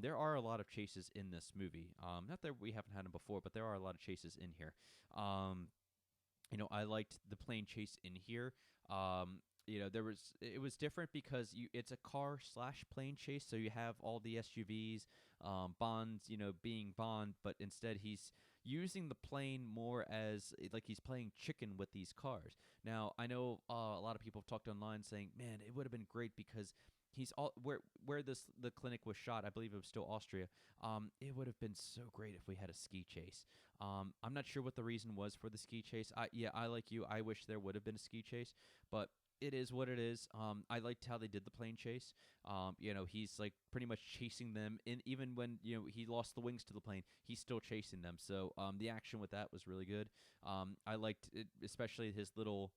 There are a lot of chases in this movie. Not that we haven't had them before, but there are a lot of chases in here. I liked the plane chase in here. It was different because it's a car/plane chase, so you have all the SUVs, Bond's, being Bond, but instead he's using the plane more as like he's playing chicken with these cars. Now, I know a lot of people have talked online saying, man, it would have been great because he's all where the clinic was shot. I believe it was still Austria. It would have been so great if we had a ski chase. I'm not sure what the reason was for the ski chase. I like you. I wish there would have been a ski chase, but it is what it is. I liked how they did the plane chase. He's like pretty much chasing them, and even when he lost the wings to the plane, he's still chasing them. So the action with that was really good. I liked it, especially his little,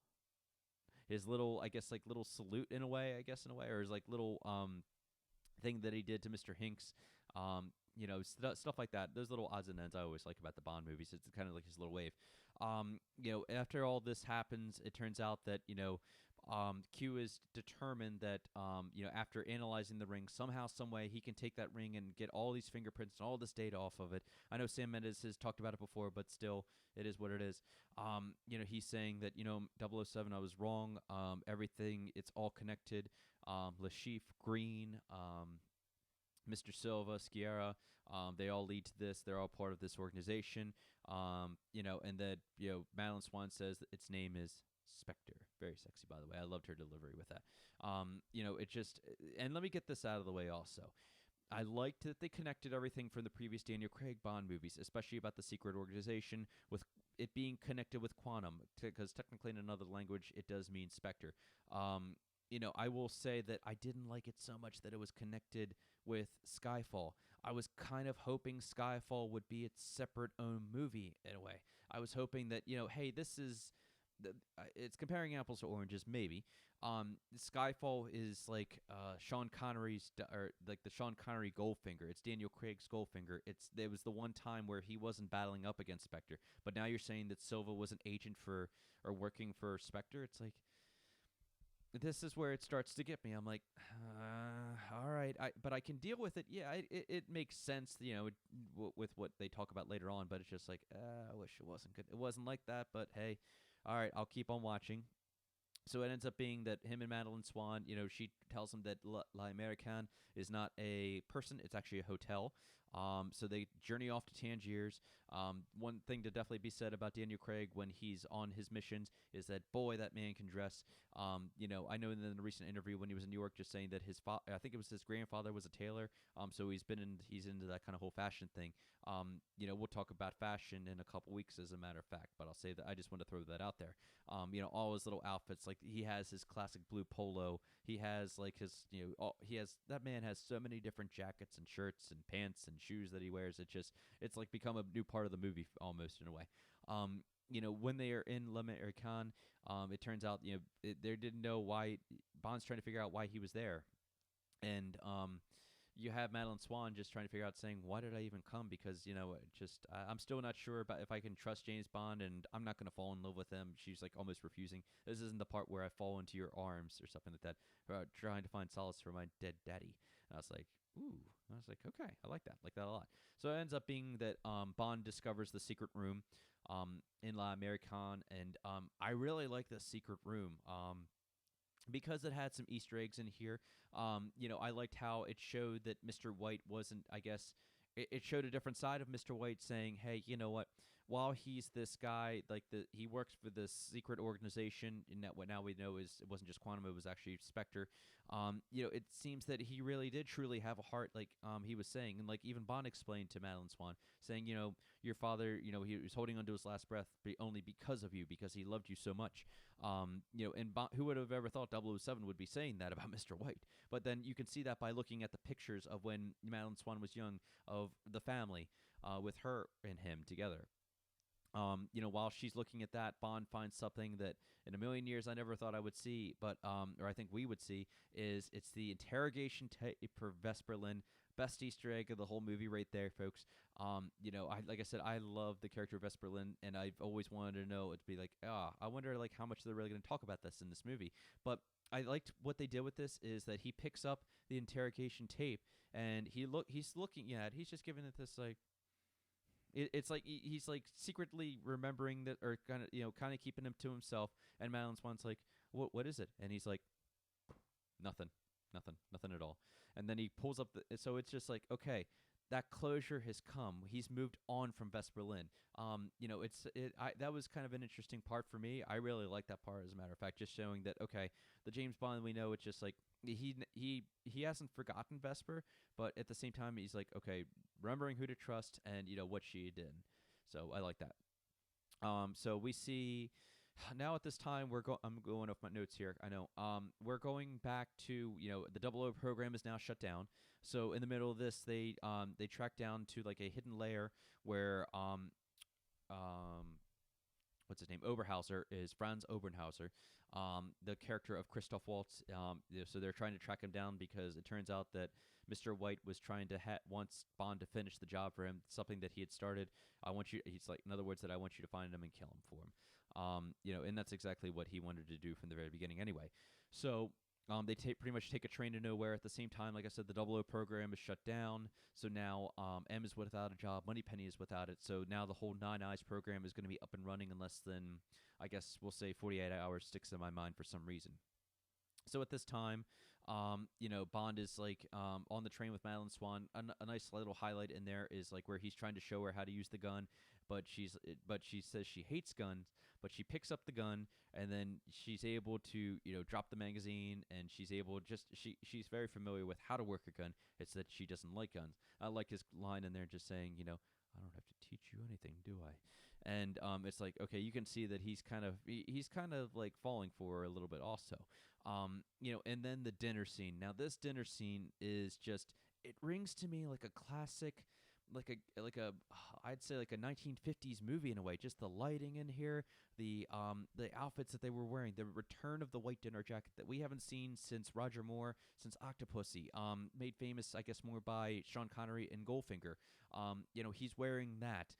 I guess, like little salute in a way, or his like little thing that he did to Mr. Hinks. Stuff like that. Those little odds and ends I always like about the Bond movies. It's kind of like his little wave. After all this happens, it turns out that Q is determined that after analyzing the ring, somehow, some way, he can take that ring and get all these fingerprints and all this data off of it. I know Sam Mendes has talked about it before, but still, it is what it is. He's saying that 007, I was wrong. Everything, it's all connected. Le Chiffre, Green, Mr. Silva, Sciarra, they all lead to this. They're all part of this organization. And that Madeline Swan says that its name is SPECTRE. very sexy, by the way. I loved her delivery with that. It just, and let me get this out of the way also. I liked that they connected everything from the previous Daniel Craig Bond movies, especially about the secret organization, with it being connected with quantum, because technically in another language it does mean Spectre. I will say that I didn't like it so much that it was connected with Skyfall. I was kind of hoping Skyfall would be its separate own movie in a way. I was hoping that, hey, this is it's comparing apples to oranges, maybe. Skyfall is like Sean Connery's, or like the Sean Connery Goldfinger. It's Daniel Craig's Goldfinger. There was the one time where he wasn't battling up against Spectre, but now you're saying that Silva was an agent for or working for Spectre. It's like, this is where it starts to get me. I'm like, all right, but I can deal with it. Yeah, it makes sense, with what they talk about later on. But it's just like, I wish it wasn't good. It wasn't like that, but hey, all right, I'll keep on watching. So it ends up being that him and Madeline Swan, she tells him that La American is not a person, it's actually a hotel. So they journey off to Tangiers. One thing to definitely be said about Daniel Craig when he's on his missions is that, boy, that man can dress. I know in the recent interview when he was in New York, just saying that I think it was his grandfather was a tailor. So he's into that kind of whole fashion thing. We'll talk about fashion in a couple weeks, as a matter of fact, but I'll say that I just want to throw that out there. All his little outfits, like he has his classic blue polo. He has like his, that man has so many different jackets and shirts and pants and shoes that he wears. It's like become a new part of the movie almost in a way. When they are in La American, it turns out, they didn't know why. Bond's trying to figure out why he was there. And, you have Madeline Swan just trying to figure out, saying, why did I even come? Because, I'm still not sure about if I can trust James Bond, and I'm not going to fall in love with him. She's like almost refusing. This isn't the part where I fall into your arms or something like that, trying to find solace for my dead daddy. And I was like, ooh. I was like, okay, I like that a lot. So it ends up being that Bond discovers the secret room in La American, and I really like the secret room. Because it had some Easter eggs in here. I liked how it showed that Mr. White wasn't, I guess, it showed a different side of Mr. White, saying, hey, you know what, while he's this guy, like he works for this secret organization, and that what now we know is it wasn't just Quantum, it was actually Spectre. It seems that he really did truly have a heart, like he was saying, and like even Bond explained to Madeline Swan, saying, your father, he was holding onto his last breath only because of you, because he loved you so much. And who would have ever thought 007 would be saying that about Mr. White? But then you can see that by looking at the pictures of when Madeline Swan was young, of the family, with her and him together. While she's looking at that, Bond finds something that in a million years I never thought I would see, but or I think we would see, is it's the interrogation tape for Vesperlin. Best Easter egg of the whole movie right there, folks. Like I said, I love the character of Vesperlin, and I've always wanted to know, it'd be like, I wonder like how much they're really going to talk about this in this movie. But I liked what they did with this is that he picks up the interrogation tape, and he's looking at it. He's just giving it this like, it's like he's like secretly remembering that, or kind of keeping him to himself. And Madeline Swan's like, what is it? And he's like, nothing at all. And then he pulls up so it's just like, okay, that closure has come. He's moved on from Vesperlin. That was kind of an interesting part for me. I really like that part, as a matter of fact, just showing that, okay, the James Bond we know, it's just like he hasn't forgotten Vesper, but at the same time he's like, okay, remembering who to trust and what she did. So I like that. So we see now at this time I'm going off my notes here. I know. We're going back to the 00 program is now shut down. So in the middle of this, they track down to like a hidden layer where what's his name? Oberhauser is Franz Oberhauser, the character of Christoph Waltz. So they're trying to track him down because it turns out that Mr. White was trying to wants Bond to finish the job for him, something that he had started. He's like, in other words, that I want you to find him and kill him for him. And that's exactly what he wanted to do from the very beginning anyway. So they pretty much take a train to nowhere. At the same time, like I said, the 00 program is shut down. So now M is without a job. Moneypenny is without it. So now the whole Nine Eyes program is going to be up and running in less than, I guess we'll say 48 hours, sticks in my mind for some reason. So at this time, Bond is like on the train with Madeline Swan. A nice little highlight in there is like where he's trying to show her how to use the gun, but she says she hates guns. but she picks up the gun, and then she's able to, drop the magazine, and she's able she's very familiar with how to work a gun. It's that she doesn't like guns. I like his line in there just saying, I don't have to teach you anything, do I? And it's like, okay, you can see that he's kind of like falling for her a little bit also. And then the dinner scene. Now this dinner scene is just, it rings to me like a classic, like a I'd say like a 1950s movie in a way. Just the lighting in here, the outfits that they were wearing, the return of the white dinner jacket that we haven't seen since Roger Moore, since Octopussy, made famous, I guess, more by Sean Connery and Goldfinger. He's wearing that.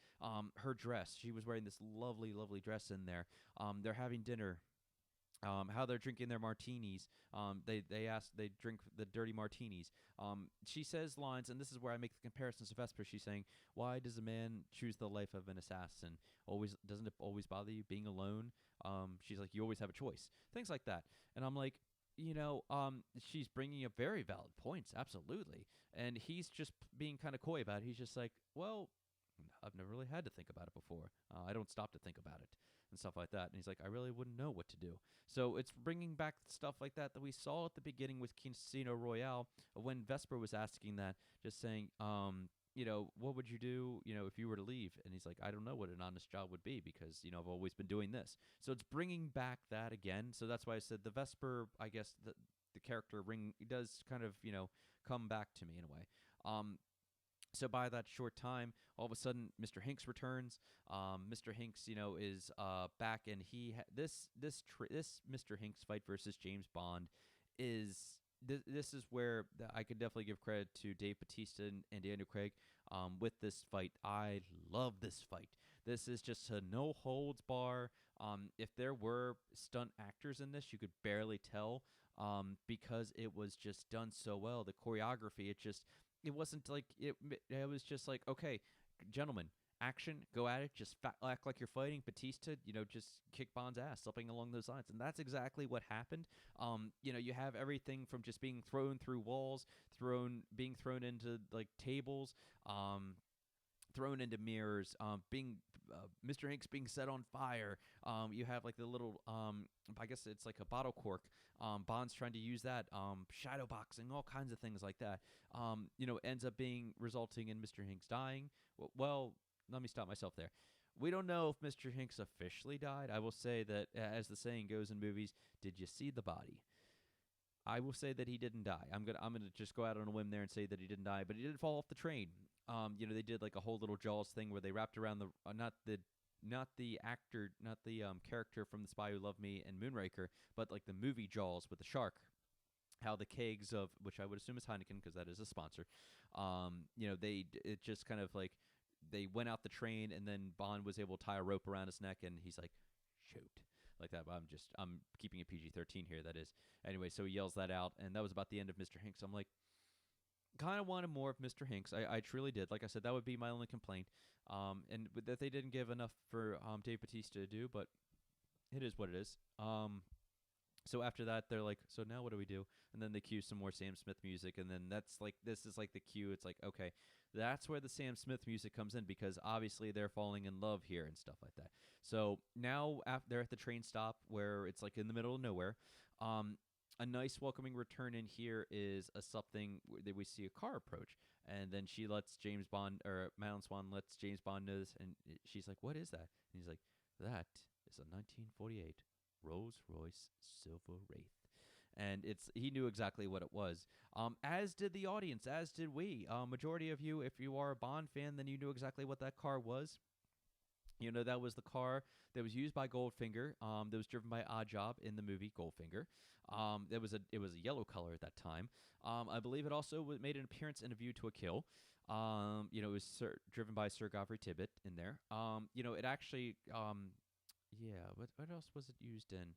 Her dress, she was wearing this lovely, lovely dress in there. They're having dinner. How they're drinking their martinis. They drink the dirty martinis. She says lines, and this is where I make the comparisons to Vesper. She's saying, "Why does a man choose the life of an assassin? Doesn't it always bother you being alone?" She's like, "You always have a choice." Things like that, and I'm like, she's bringing up very valid points, absolutely. And he's just being kind of coy about it. He's just like, "Well, I've never really had to think about it before. I don't stop to think about it." And stuff like that. And he's like, I really wouldn't know what to do. So it's bringing back stuff like that we saw at the beginning with Casino Royale when Vesper was asking that, just saying, what would you do, if you were to leave? And he's like, I don't know what an honest job would be because, I've always been doing this. So it's bringing back that again. So that's why I said the Vesper, I guess, the character ring does kind of, come back to me in a way. So by that short time, all of a sudden, Mr. Hinks returns. Mr. Hinks, is back, and this Mr. Hinks fight versus James Bond is this is where I could definitely give credit to Dave Bautista and Daniel Craig with this fight. I love this fight. This is just a no holds bar. If there were stunt actors in this, you could barely tell because it was just done so well. The choreography, it wasn't like it was just like, okay, gentlemen, action, go at it, just act like you're fighting. Batista, just kick Bond's ass, something along those lines. And that's exactly what happened. You have everything from just being thrown through walls, being thrown into like tables, thrown into mirrors, Mr. Hinks being set on fire. You have like the little, I guess it's like a bottle cork. Bond's trying to use that, shadow boxing, all kinds of things like that. Ends up resulting in Mr. Hinks dying. Well, let me stop myself there. We don't know if Mr. Hinks officially died. I will say that, as the saying goes in movies, did you see the body? I will say that he didn't die. I'm gonna just go out on a whim there and say that he didn't die, but he did fall off the train. They did like a whole little Jaws thing where they wrapped around not the actor, not the character from The Spy Who Loved Me and Moonraker, but like the movie Jaws with the shark. How the kegs of, which I would assume is Heineken because that is a sponsor, it just kind of like they went out the train, and then Bond was able to tie a rope around his neck, and he's like, shoot. Like that, but I'm keeping it PG-13 here, that is. Anyway, so he yells that out, and that was about the end of Mr. Hinks. I'm like, kind of wanted more of Mr. Hinks. I truly did. Like I said, that would be my only complaint. And that they didn't give enough for Dave Bautista to do, but it is what it is. So after that, they're like, so now what do we do? And then they cue some more Sam Smith music, and then this is like the cue. It's like, okay, that's where the Sam Smith music comes in because obviously they're falling in love here and stuff like that. So now they're at the train stop where it's like in the middle of nowhere. A nice welcoming return in here is something that we see a car approach, and then she lets James Bond, or Madeline Swan lets James Bond know this, and she's like, what is that? And he's like, that is a 1948 Rolls-Royce Silver Wraith. And he knew exactly what it was, as did the audience, as did we. Majority of you, if you are a Bond fan, then you knew exactly what that car was. That was the car that was used by Goldfinger, that was driven by Oddjob in the movie Goldfinger. It was a yellow color at that time. I believe it also made an appearance in A View to a Kill. It was driven by Sir Godfrey Tibbett in there. It actually, what else was it used in?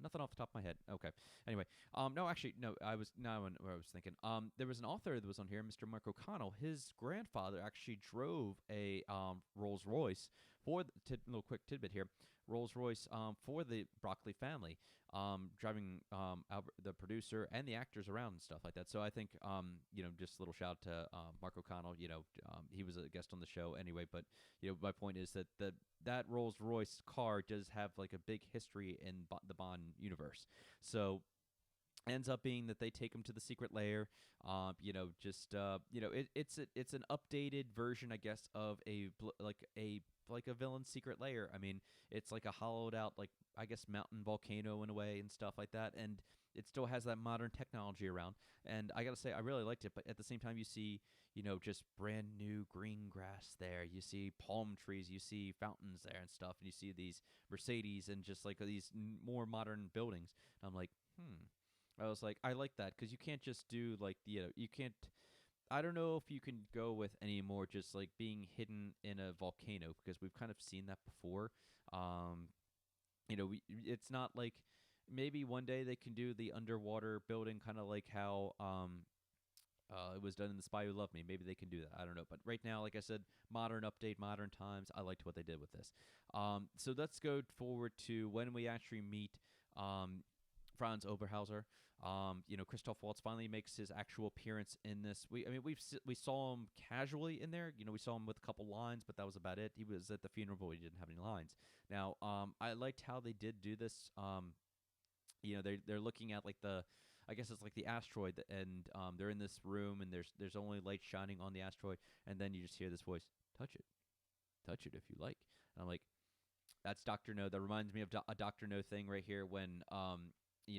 Nothing off the top of my head. Okay. Anyway, no, I was thinking. There was an author that was on here, Mr. Mark O'Connell. His grandfather actually drove a Rolls Royce. Little quick tidbit here. Rolls Royce for the Broccoli family, driving Albert, the producer, and the actors around and stuff like that. So I think just a little shout out to Mark O'Connell. He was a guest on the show anyway. But my point is that that Rolls Royce car does have like a big history in the Bond universe. So ends up being that they take him to the secret lair. It's an updated version, I guess, of like a villain's secret lair. I mean, it's like a hollowed out, like, I guess, mountain volcano in a way and stuff like that, and it still has that modern technology around. And I gotta say, I really liked it. But at the same time, you see, just brand new green grass there. You see palm trees. You see fountains there and stuff. And you see these Mercedes and just like these more modern buildings. And I'm like, I was like, I like that, because you can't just do like you can't. I don't know if you can go with any more just like being hidden in a volcano, because we've kind of seen that before. It's not like, maybe one day they can do the underwater building, kind of like how it was done in The Spy Who Loved Me. Maybe they can do that. I don't know. But right now, like I said, modern update, modern times. I liked what they did with this. So let's go forward to when we actually meet Franz Oberhauser. Christoph Waltz finally makes his actual appearance in this. We saw him casually in there. We saw him with a couple lines, but that was about it. He was at the funeral, but he didn't have any lines. Now, I liked how they did do this. They're looking at like I guess it's like the asteroid, and they're in this room, and there's only light shining on the asteroid, and then you just hear this voice, touch it if you like. And I'm like, that's Dr. No. That reminds me of a Dr. No thing right here when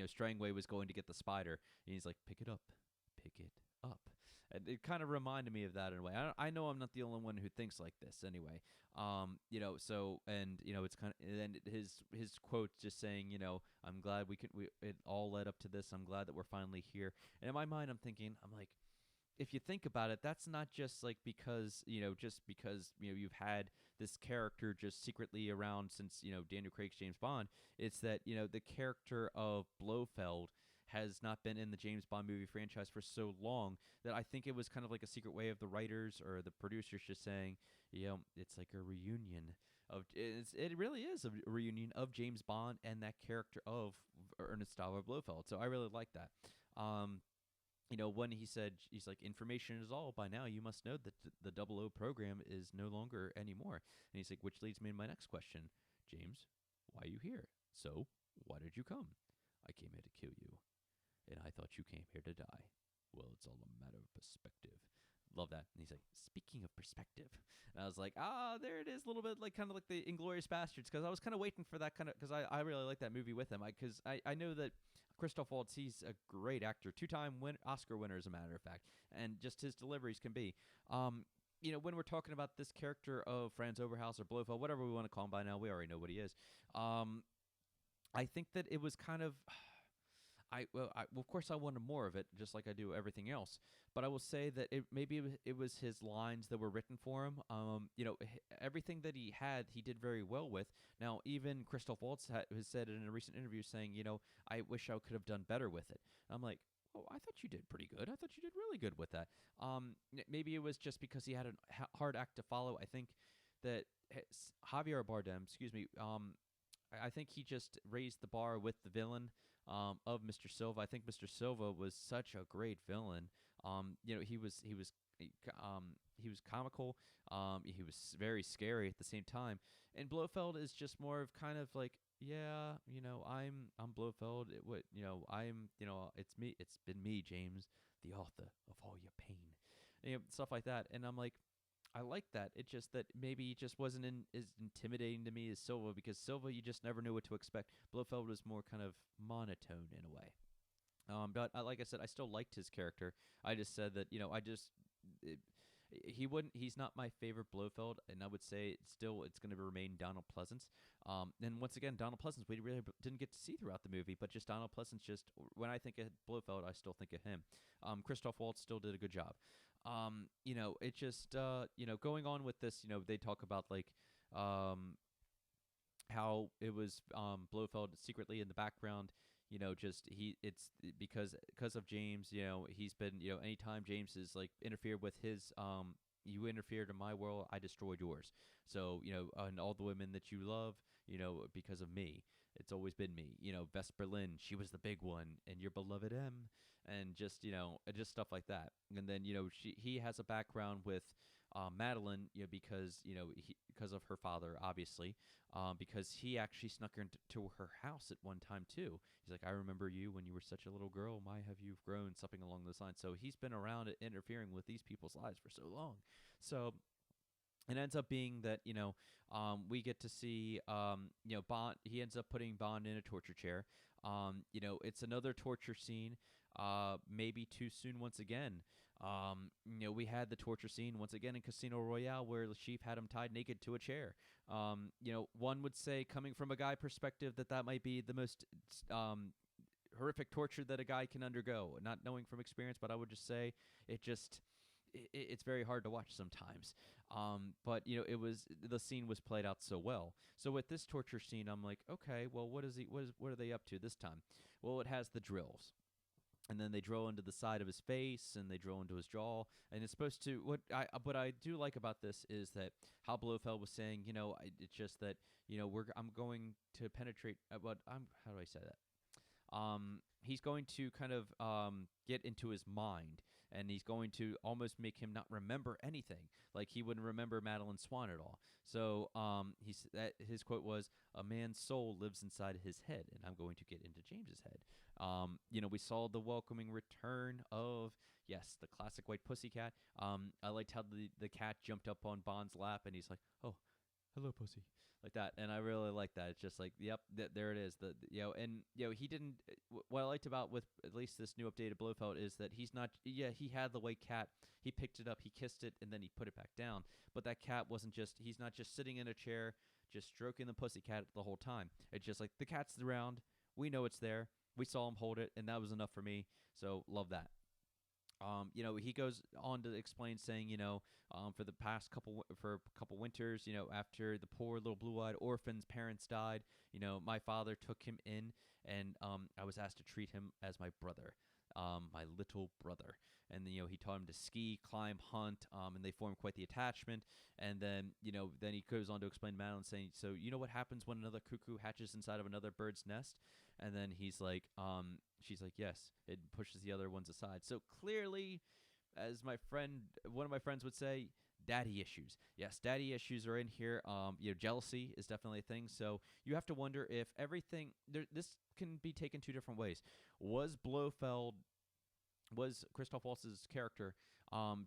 Strangway was going to get the spider, and he's like, pick it up. And it kind of reminded me of that in a way. I know I'm not the only one who thinks like this anyway. It's kind of, and his quote just saying, I'm glad it all led up to this. I'm glad that we're finally here. And in my mind, I'm like, if you think about it, that's not just like because you've had this character just secretly around since Daniel Craig's James Bond. It's that the character of Blofeld has not been in the James Bond movie franchise for so long that I think it was kind of like a secret way of the writers or the producers just saying, it's like a reunion of it really is a reunion of James Bond and that character of Ernest Stavro Blofeld. So I really like that. When he said, he's like, information is all. By now, you must know that the 00 program is no longer anymore. And he's like, which leads me to my next question. James, why are you here? So, why did you come? I came here to kill you. And I thought you came here to die. Well, it's all a matter of perspective. Love that. And he's like, speaking of perspective. And I was like, there it is. A little bit like kind of like the Inglourious Bastards. Because I was kind of waiting for that kind of, because I really like that movie with him. Because I know that Christoph Waltz, he's a great actor. 2-time Oscar winner, as a matter of fact. And just his deliveries can be. When we're talking about this character of Franz Oberhauser, Blofeld, whatever we want to call him by now, we already know what he is. I think that it was kind of... of course, I wanted more of it, just like I do everything else. But I will say that it was his lines that were written for him. Everything that he had, he did very well with. Now, even Christoph Waltz has said in a recent interview saying, I wish I could have done better with it. And I'm like, oh, I thought you did pretty good. I thought you did really good with that. Maybe it was just because he had a hard act to follow. I think that Javier Bardem, I think he just raised the bar with the villain of Mr. Silva. I think Mr. Silva was such a great villain. He was comical. He was very scary at the same time. And Blofeld is just more of kind of like, I'm Blofeld. It's me. It's been me, James, the author of all your pain. Stuff like that. And I'm like, I like that. It's just that maybe he just wasn't as intimidating to me as Silva, because Silva, you just never knew what to expect. Blofeld was more kind of monotone in a way. But like I said, I still liked his character. I just said that, he's not my favorite Blofeld, and I would say it's going to remain Donald Pleasance. And once again, Donald Pleasance, we really didn't get to see throughout the movie, but just Donald Pleasance, when I think of Blofeld, I still think of him. Christoph Waltz still did a good job. It just, going on with this, they talk about like, how it was, Blofeld secretly in the background, it's because of James, he's been, anytime James is like interfered with his, you interfered in my world, I destroyed yours. So, and all the women that you love, because of me. It's always been me. Vest Berlin, she was the big one, and your beloved M, and just just stuff like that. And then he has a background with Madeline, because of her father, obviously, because he actually snuck her into her house at one time too. He's like, I remember you when you were such a little girl. My, have you grown? Something along those lines. So he's been around interfering with these people's lives for so long. So it ends up being that we get to see Bond. He ends up putting Bond in a torture chair. It's another torture scene. Maybe too soon once again. We had the torture scene once again in Casino Royale where the chief had him tied naked to a chair. One would say, coming from a guy perspective, that might be the most horrific torture that a guy can undergo. Not knowing from experience, but I would just say it's very hard to watch sometimes. But the scene was played out so well. So with this torture scene, I'm like, okay, well, what are they up to this time? Well, it has the drills. And then they drill into the side of his face, and they drill into his jaw, and it's supposed to. What I do like about this is that how Blofeld was saying, it's just that I'm going to penetrate. How do I say that? He's going to kind of get into his mind, and he's going to almost make him not remember anything, like he wouldn't remember Madeline Swan at all. So his quote was, "A man's soul lives inside his head, and I'm going to get into James's head." We saw the welcoming return of, yes, the classic white pussycat. I liked how the cat jumped up on Bond's lap, and he's like, "Oh, hello, pussy," like that, and I really like that. It's just like, yep, there it is. He didn't. What I liked about with at least this new updated Blofeld is that he's not. Yeah, he had the white cat. He picked it up, he kissed it, and then he put it back down. But that cat wasn't just. He's not just sitting in a chair, just stroking the pussycat the whole time. It's just like the cat's around. We know it's there. We saw him hold it, and that was enough for me. So love that. He goes on to explain, saying, for the past couple winters, after the poor little blue-eyed orphan's parents died, my father took him in, and I was asked to treat him as my brother, my little brother. And he taught him to ski, climb, hunt, and they formed quite the attachment. And then then he goes on to explain to Madeline, saying, so what happens when another cuckoo hatches inside of another bird's nest? And then he's like, she's like, yes, it pushes the other ones aside. So clearly, as one of my friends would say, daddy issues. Yes, daddy issues are in here. Jealousy is definitely a thing. So you have to wonder if everything this can be taken two different ways. Was Christoph Waltz's character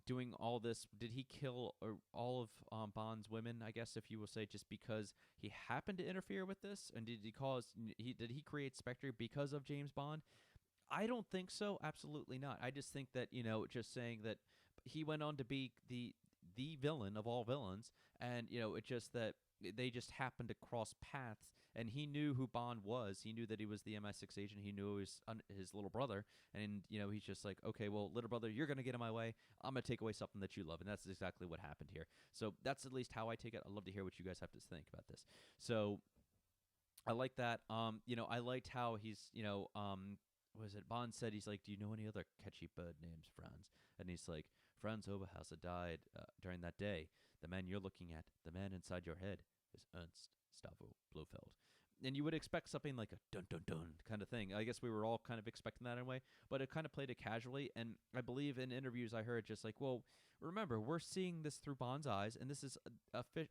doing all this? Did he kill all of Bond's women, I guess, if you will say, just because he happened to interfere with this? And did he create Spectre because of James Bond? I don't think so. Absolutely not. I just think that, just saying that he went on to be the villain of all villains, and, it's just that they just happened to cross paths, and he knew who Bond was. He knew that he was the MI6 agent. He knew his little brother, and, he's just like, okay, well, little brother, you're going to get in my way. I'm going to take away something that you love, and that's exactly what happened here. So that's at least how I take it. I'd love to hear what you guys have to think about this. So I like that. I liked how he's, Bond said, he's like, do you know any other catchy bird names, Franz? And he's like, Franz Oberhauser died during that day. The man you're looking at, the man inside your head, is Ernst Stavro Blofeld. And you would expect something like a dun-dun-dun kind of thing. I guess we were all kind of expecting that in a way, but it kind of played it casually. And I believe in interviews I heard just like, well, remember, we're seeing this through Bond's eyes, and this is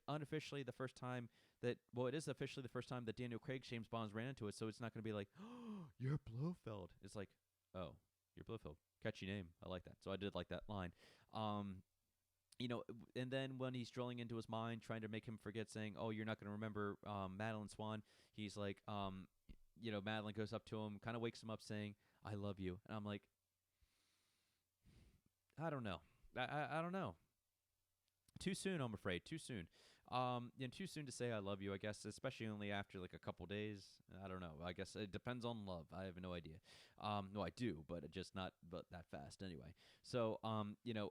unofficially the first time that, well, it is officially the first time that Daniel Craig's James Bond's ran into it, so it's not going to be like, oh, you're Blofeld. It's like, oh, you're Blofeld. Catchy name. I like that. So I did like that line. And then when he's drilling into his mind, trying to make him forget, saying, oh, you're not going to remember Madeline Swan, he's like, Madeline goes up to him, kind of wakes him up saying, I love you. And I'm like, I don't know. I don't know. Too soon, I'm afraid. Too soon. Too soon to say I love you, I guess, especially only after like a couple days. I don't know. I guess it depends on love. I have no idea. No, I do, but just not that fast anyway. So,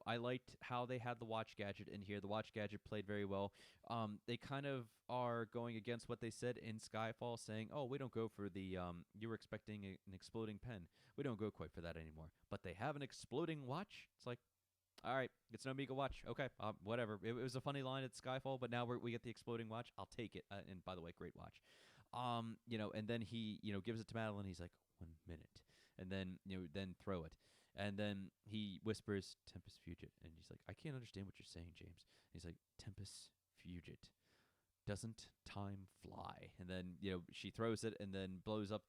I liked how they had the watch gadget in here. The watch gadget played very well. They kind of are going against what they said in Skyfall, saying, oh, we don't go for the, you were expecting an exploding pen. We don't go quite for that anymore. But they have an exploding watch. It's like, All right, it's no Meagle watch. Okay, whatever. It was a funny line at Skyfall, but now we get the exploding watch. I'll take it. And by the way, great watch. And then he, gives it to Madeline. He's like, 1 minute, and then then throw it, and then he whispers, "Tempus fugit," and he's like, "I can't understand what you're saying, James." He's like, "Tempus fugit. Doesn't time fly?" And then she throws it and then blows up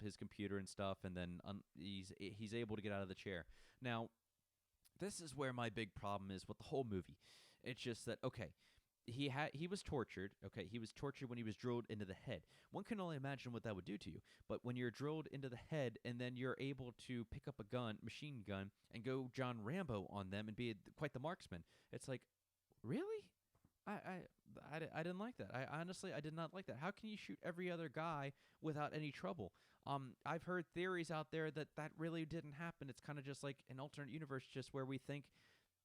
his computer and stuff, and then he's able to get out of the chair. Now, this is where my big problem is with the whole movie. It's just that he was tortured. Okay, he was tortured when he was drilled into the head. One can only imagine what that would do to you. But when you're drilled into the head and then you're able to pick up a machine gun, and go John Rambo on them and be quite the marksman, it's like, really? I didn't like that. I honestly did not like that. How can you shoot every other guy without any trouble? I've heard theories out there that really didn't happen. It's kind of just like an alternate universe, just where we think,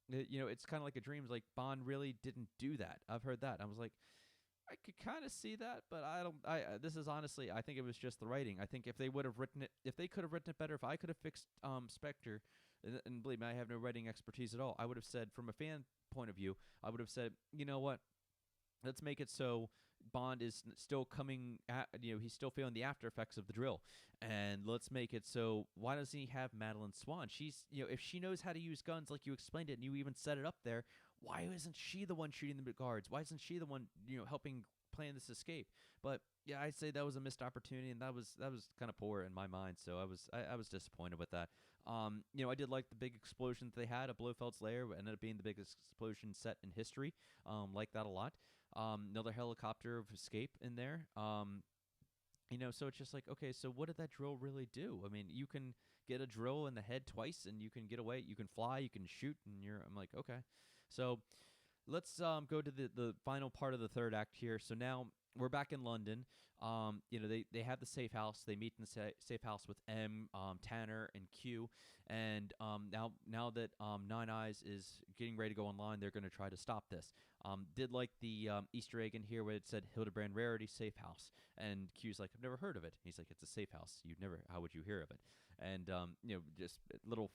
it's kind of like a dream. It's like Bond really didn't do that. I've heard that. I was like, I could kind of see that, but I don't. This is honestly, I think it was just the writing. I think if they would have written it, if they could have written it better, if I could have fixed Spectre, and believe me, I have no writing expertise at all, I would have said, from a fan point of view, I would have said, you know what? Let's make it so Bond is still coming at, he's still feeling the after effects of the drill. And let's make it so, why doesn't he have Madeline Swan? She's, if she knows how to use guns like you explained it, and you even set it up there, why isn't she the one shooting the guards? Why isn't she the one, helping plan this escape? But yeah, I'd say that was a missed opportunity, and that was kind of poor in my mind. So I was disappointed with that. I did like the big explosion that they had at Blofeld's lair. It ended up being the biggest explosion set in history. Like that a lot. Another helicopter of escape in there. So it's just like, okay, so what did that drill really do? I mean, you can get a drill in the head twice, and you can get away. You can fly. You can shoot, and I'm like, okay. So let's go to the final part of the third act here. So now we're back in London. They have the safe house. They meet in the safe house with M, Tanner, and Q. And now that Nine Eyes is getting ready to go online, they're going to try to stop this. Did like the Easter egg in here where it said Hildebrand Rarity Safe House. And Q's like, I've never heard of it. He's like, it's a safe house. How would you hear of it? And, just a little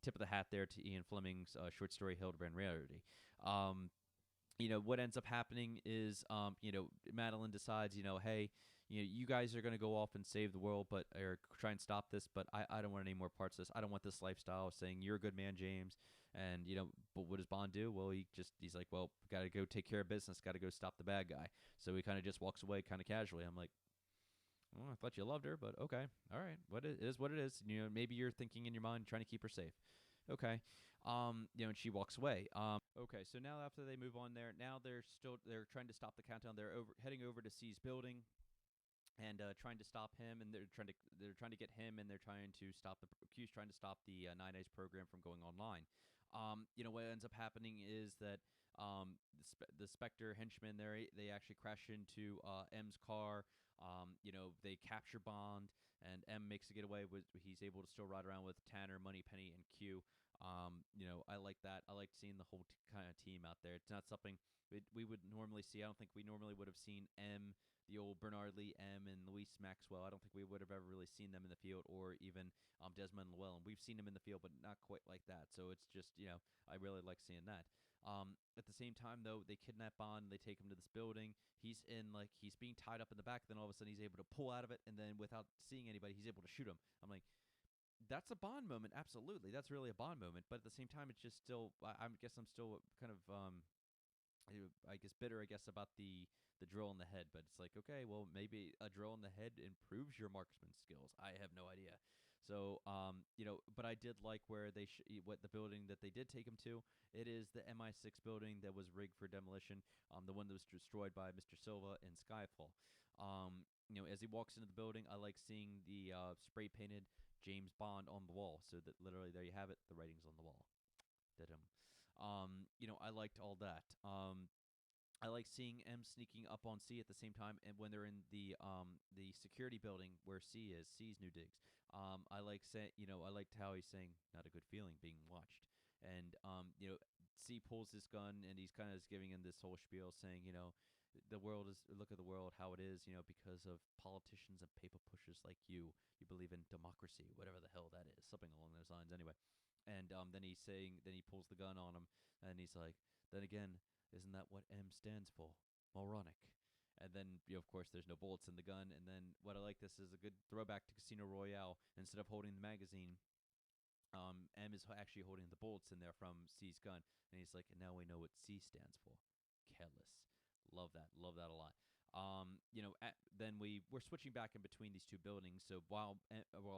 tip of the hat there to Ian Fleming's short story, Hildebrand Rarity. What ends up happening is, Madeline decides, hey, you guys are going to go off and save the world, or try and stop this, but I don't want any more parts of this. I don't want this lifestyle of saying, you're a good man, James. And, but what does Bond do? Well, he's like, well, got to go take care of business, got to go stop the bad guy. So he kind of just walks away kind of casually. I'm like, well, I thought you loved her, but okay. All right. It is what it is. Maybe you're thinking in your mind, trying to keep her safe. Okay. And she walks away. Okay, so now after they move on there, now they're trying to stop the countdown. They're heading over to C's building, and trying to stop him, and they're trying to get him, and they're trying to stop Q's trying to stop the Nine Eyes program from going online. What ends up happening is that the Spectre henchmen they actually crash into M's car. They capture Bond, and M makes a getaway. He's able to still ride around with Tanner, Moneypenny, and Q. I like that. I like seeing the whole kind of team out there. It's not something we would normally see. I don't think we normally would have seen M, the old Bernard Lee M, and Luis Maxwell. I don't think we would have ever really seen them in the field, or even Desmond Llewellyn. We've seen them in the field, but not quite like that. So it's just, I really like seeing that. At the same time, though, they kidnap Bond. They take him to this building. He's being tied up in the back. Then all of a sudden, he's able to pull out of it, and then without seeing anybody, he's able to shoot him. I'm like, that's a Bond moment, absolutely. That's really a Bond moment. But at the same time, it's just still. I guess I'm still kind of, bitter. About the drill in the head. But it's like, okay, well, maybe a drill in the head improves your marksman skills. I have no idea. So, but I did like where what the building that they did take him to. It is the MI6 building that was rigged for demolition. The one that was destroyed by Mr. Silva in Skyfall. As he walks into the building, I like seeing the spray painted James Bond on the wall. So that literally there you have it. The writing's on the wall. I liked all that. I like seeing M sneaking up on C at the same time, and when they're in the security building where C is, C's new digs. I liked how he's saying, not a good feeling being watched. And C pulls his gun, and he's kind of giving him this whole spiel saying, the world is, look at the world, how it is, because of politicians and paper pushers like you. You believe in democracy, whatever the hell that is, something along those lines anyway. And then then he pulls the gun on him, and he's like, then again, isn't that what M stands for? Moronic. And then, of course, there's no bullets in the gun. And then what I like, this is a good throwback to Casino Royale. Instead of holding the magazine, M is actually holding the bullets in there from C's gun. And he's like, and now we know what C stands for. Careless. Love that a lot. Then we're switching back in between these two buildings. So while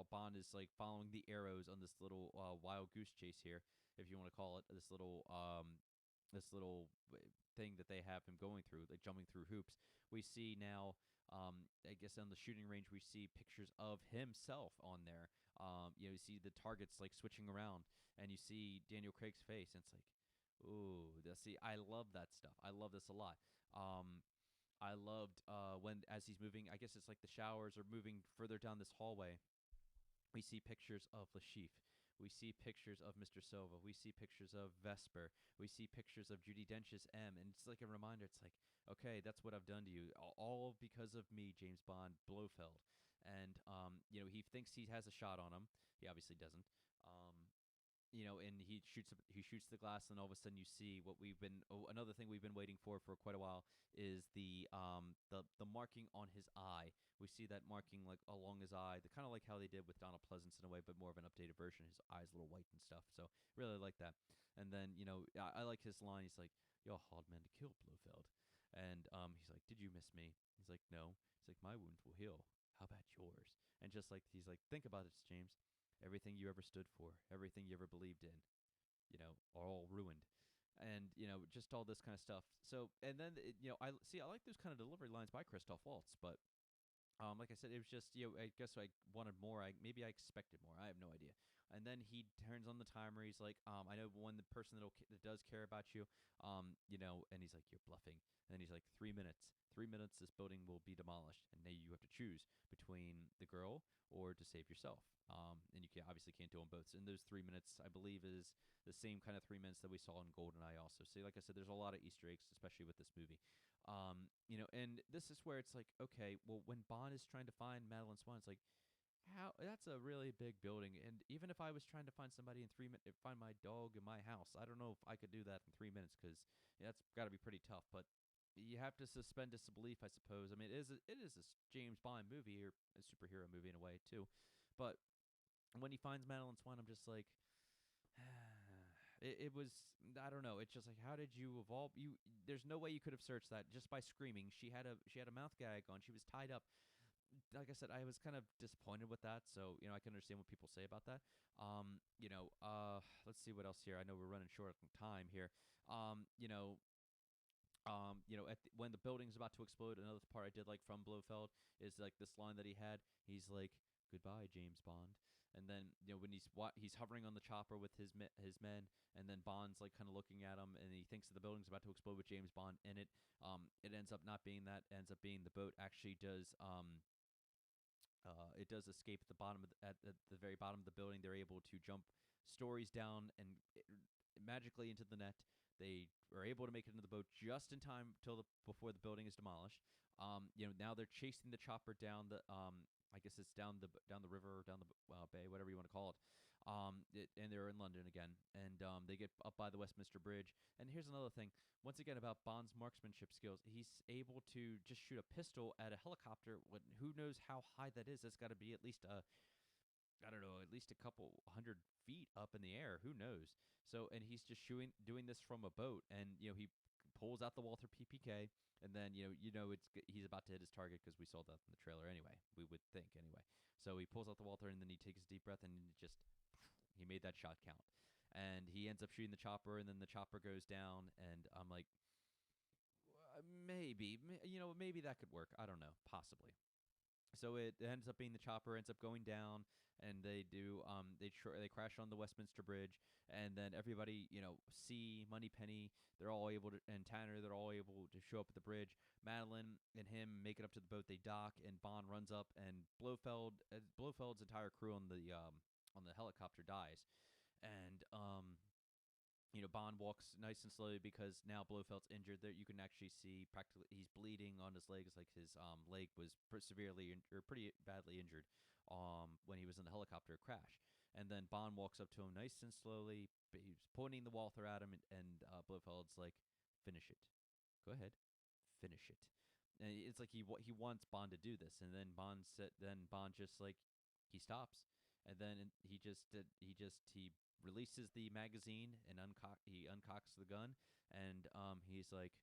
Bond is like following the arrows on this little wild goose chase here, if you want to call it, this little thing that they have him going through, like jumping through hoops, we see now. I guess on the shooting range, we see pictures of himself on there. You see the targets like switching around, and you see Daniel Craig's face, and it's like, ooh, see, I love that stuff. I love this a lot. I loved when, as he's moving, I guess it's like the showers are moving further down this hallway. We see pictures of Lashif. We see pictures of Mr. Silva. We see pictures of Vesper. We see pictures of Judi Dench's M. And it's like a reminder. It's like, okay, that's what I've done to you. All because of me, James Bond, Blofeld. And, he thinks he has a shot on him. He obviously doesn't. And he shoots the glass, and all of a sudden you see what another thing we've been waiting for quite a while is the marking on his eye. We see that marking like along his eye, the kind of like how they did with Donald Pleasance in a way, but more of an updated version. His eye's a little white and stuff, so really like that. And then I like his line. He's like, "You're a hard man to kill, Blofeld," and he's like, "Did you miss me?" He's like, "No." He's like, "My wounds will heal. How about yours?" And just like he's like, "Think about it, James. Everything you ever stood for, everything you ever believed in, are all ruined." And, just all this kind of stuff. So, and then, I like those kind of delivery lines by Christoph Waltz, but, like I said, it was just, I guess I wanted more. Maybe I expected more. I have no idea. And then he turns on the timer. He's like, I know the person that does care about you, and he's like, you're bluffing. And then he's like, 3 minutes. 3 minutes, this building will be demolished. And now you have to choose between the girl or to save yourself. And you obviously can't do them both. And those 3 minutes, I believe, is the same kind of 3 minutes that we saw in GoldenEye also. So like I said, there's a lot of Easter eggs, especially with this movie. And this is where it's like, okay, well, when Bond is trying to find Madeline Swan, it's like, that's a really big building. And even if I was trying to find somebody in 3 minutes, find my dog in my house, I don't know if I could do that in 3 minutes, because that's got to be pretty tough. But you have to suspend disbelief, I suppose. I mean, it is a James Bond movie, or a superhero movie in a way too. But when he finds Madeline Swan, I'm just like, it was, I don't know. It's just like, how did you evolve? There's no way you could have searched that just by screaming. She had a mouth gag on. She was tied up. Like I said, I was kind of disappointed with that. So, I can understand what people say about that. Let's see what else here. I know we're running short on time here. When the building's about to explode, another part I did like from Blofeld is like this line that he had. He's like, "Goodbye, James Bond." And then when he's hovering on the chopper with his men, and then Bond's like kind of looking at him, and he thinks that the building's about to explode with James Bond in it. It ends up not being that. It ends up being the boat actually does it does escape at the bottom at the very bottom of the building. They're able to jump stories down and magically into the net. They are able to make it into the boat just in time before the building is demolished. Now they're chasing the chopper down the I guess it's down the river, or down the bay, whatever you want to call it. And they're in London again, and they get up by the Westminster Bridge. And here's another thing, once again, about Bond's marksmanship skills. He's able to just shoot a pistol at a helicopter. Who knows how high that is? That's got to be at least at least a couple 100 feet up in the air. Who knows? So, and he's just doing this from a boat, and he pulls out the Walther PPK, and then he's about to hit his target, because we saw that in the trailer anyway. We would think anyway. So he pulls out the Walther, and then he takes a deep breath, and he made that shot count, and he ends up shooting the chopper, and then the chopper goes down, and I'm like, maybe that could work. I don't know, possibly. So it ends up being the chopper ends up going down, and they crash on the Westminster Bridge, and then everybody, C, Moneypenny, they're all able to, and Tanner, they're all able to show up at the bridge. Madeline and him make it up to the boat. They dock, and Bond runs up, and Blofeld's entire crew on the helicopter dies, and Bond walks nice and slowly, because now Blofeld's injured. There you can actually see practically he's bleeding on his legs, like his leg was pretty badly injured when he was in the helicopter crash. And then Bond walks up to him nice and slowly. He's pointing the Walther at him, and Blofeld's like, "Finish it. Go ahead, finish it." And it's like he wants Bond to do this, and then Bond just like he stops, and then he releases the magazine and he uncocks the gun, and he's like,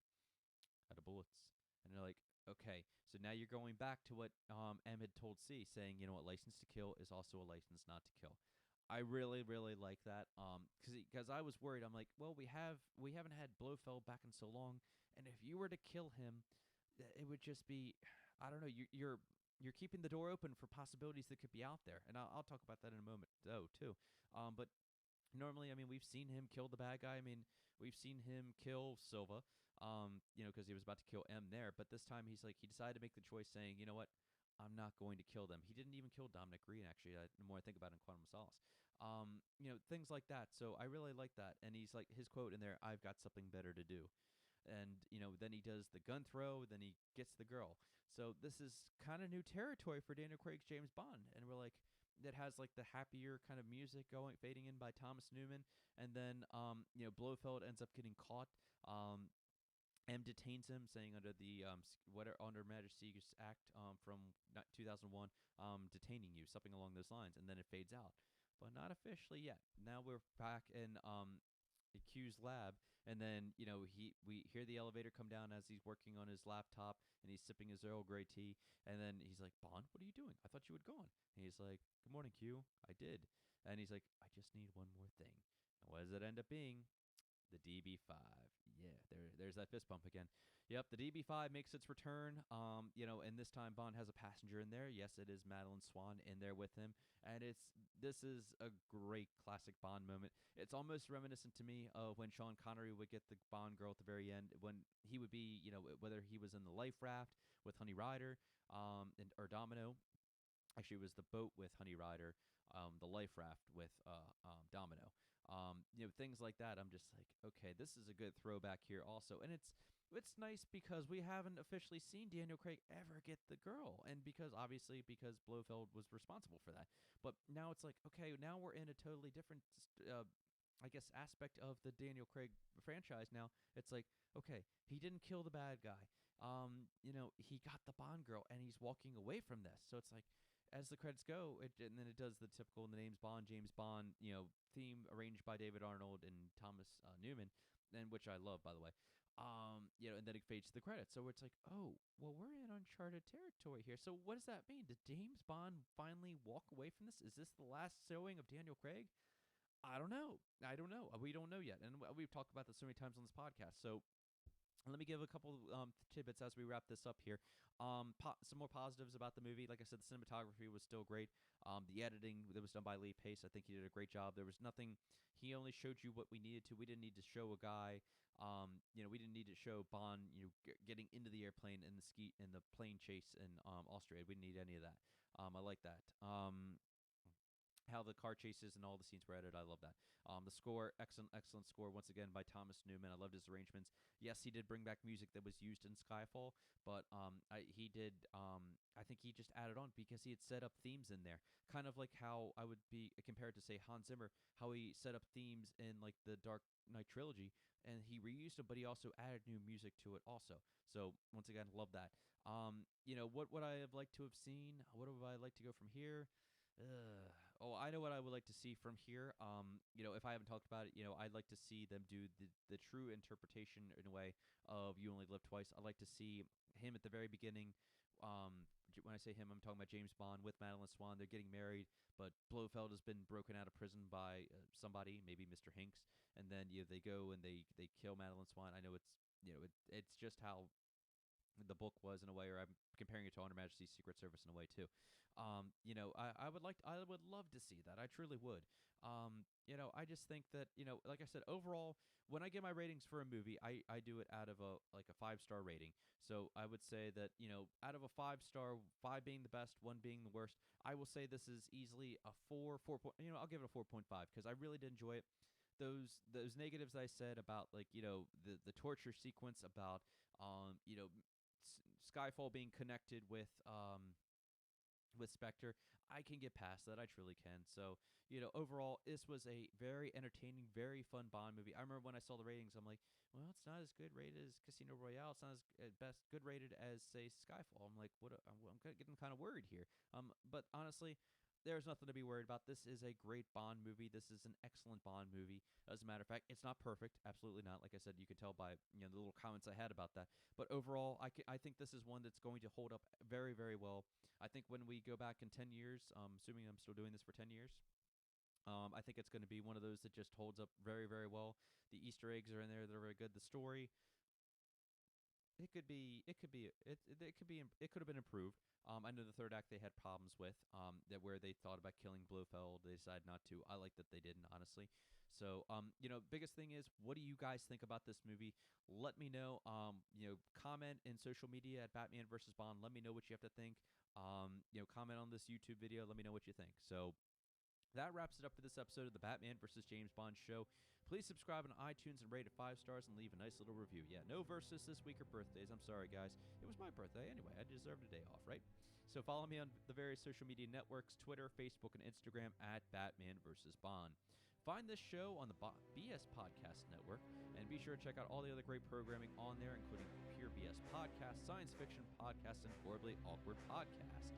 "Out of bullets." And they're like, "Okay, so now you're going back to what M had told C, saying, you know what, license to kill is also a license not to kill." I really, really like that, because I was worried. I'm like, well, we haven't had Blofeld back in so long, and if you were to kill him, it would just be, I don't know, you're keeping the door open for possibilities that could be out there, and I'll talk about that in a moment, though, too. But normally, I mean, we've seen him kill the bad guy. I mean, we've seen him kill Silva, because he was about to kill M there. But this time, he decided to make the choice, saying, you know what, I'm not going to kill them. He didn't even kill Dominic Green, actually, the more I think about it in Quantum of Solace. Things like that. So I really like that. And he's like, his quote in there, "I've got something better to do." And, then he does the gun throw, then he gets the girl. So this is kind of new territory for Daniel Craig's James Bond. And we're like, that has like the happier kind of music fading in by Thomas Newman. And then, Blofeld ends up getting caught. M detains him, saying under the under Majesty's Act from 2001, detaining you, something along those lines, and then it fades out, but not officially yet. Now we're back in Q's lab, and then we hear the elevator come down as he's working on his laptop, and he's sipping his Earl Grey tea, and then he's like, "Bond, what are you doing? I thought you had gone." And he's like, "Good morning, Q. I did." And he's like, "I just need one more thing." And what does it end up being? The DB5. Yeah, there's that fist bump again. Yep, the DB5 makes its return. And this time Bond has a passenger in there. Yes, it is Madeline Swan in there with him, and this is a great classic Bond moment. It's almost reminiscent to me of when Sean Connery would get the Bond girl at the very end, when he would be, whether he was in the life raft with Honey Rider, or Domino. Actually, it was the boat with Honey Rider, the life raft with Domino. Things like that. I'm just like, okay, this is a good throwback here also. And it's nice because we haven't officially seen Daniel Craig ever get the girl. And because Blofeld was responsible for that. But now it's like, okay, now we're in a totally different, aspect of the Daniel Craig franchise now. It's like, okay, he didn't kill the bad guy. He got the Bond girl, and he's walking away from this. So it's like, as the credits go, and then it does the typical James Bond, theme arranged by David Arnold and Thomas Newman, and which I love, by the way. And then it fades to the credits. So it's like, oh, well, we're in uncharted territory here. So what does that mean? Did James Bond finally walk away from this? Is this the last showing of Daniel Craig? I don't know. We don't know yet, and we've talked about this so many times on this podcast. So let me give a couple tidbits as we wrap this up here. Some more positives about the movie. Like I said, the cinematography was still great. The editing that was done by Lee Pace, I think he did a great job. There was nothing. He only showed you what we needed to. We didn't need to show a guy. We didn't need to show Bond, getting into the airplane and the plane chase in Austria. We didn't need any of that. I like that. How the car chases and all the scenes were edited, I love that. The score, excellent score once again by Thomas Newman. I loved his arrangements. Yes, he did bring back music that was used in Skyfall, but I think he just added on because he had set up themes in there, kind of like how I would be compared to, say, Hans Zimmer, how he set up themes in like the Dark Knight trilogy, and he reused them, but he also added new music to it also. So once again, love that. What would I have liked to have seen? What would I like to go from here? I know what I would like to see from here. If I haven't talked about it, I'd like to see them do the true interpretation in a way of You Only Live Twice. I'd like to see him at the very beginning. When I say him, I'm talking about James Bond with Madeline Swan. They're getting married, but Blofeld has been broken out of prison by somebody, maybe Mr. Hinks, and then they go and they kill Madeline Swan. I know it's just how the book was in a way, or I'm comparing it to Her Majesty's Secret Service in a way too. I would love to see that. I truly would. I just think that, like I said, overall, when I give my ratings for a movie, I do it out of a 5-star rating. So I would say that, out of a 5-star, 5 being the best, 1 being the worst, I will say this is easily a 4. I'll give it a 4.5 because I really did enjoy it. Those negatives I said about the torture sequence, about Skyfall being connected with Spectre, I can get past that. I truly can. So, overall, this was a very entertaining, very fun Bond movie. I remember when I saw the ratings, I'm like, well, it's not as good rated as Casino Royale. It's not as good rated as, say, Skyfall. I'm like, I'm getting kind of worried here. But honestly, there's nothing to be worried about. This is a great Bond movie. This is an excellent Bond movie. As a matter of fact, it's not perfect. Absolutely not. Like I said, you could tell by the little comments I had about that. But overall, I think this is one that's going to hold up very, very well. I think when we go back in 10 years, assuming I'm still doing this for 10 years, I think it's going to be one of those that just holds up very, very well. The Easter eggs are in there that are very good. The story, it could have been improved. I know the third act they had problems with, that where they thought about killing Blofeld, they decided not to. I like that they didn't, honestly. So, biggest thing is, what do you guys think about this movie? Let me know. Comment in social media at Batman vs. Bond. Let me know what you have to think. Comment on this YouTube video. Let me know what you think. So, that wraps it up for this episode of the Batman vs. James Bond show. Please subscribe on iTunes and rate it 5 stars and leave a nice little review. Yeah, no versus this week or birthdays. I'm sorry, guys. It was my birthday anyway. I deserved a day off, right? So follow me on the various social media networks, Twitter, Facebook, and Instagram at Batman vs. Bond. Find this show on the BS Podcast Network, and be sure to check out all the other great programming on there, including Pure BS Podcast, Science Fiction Podcast, and Horribly Awkward Podcast.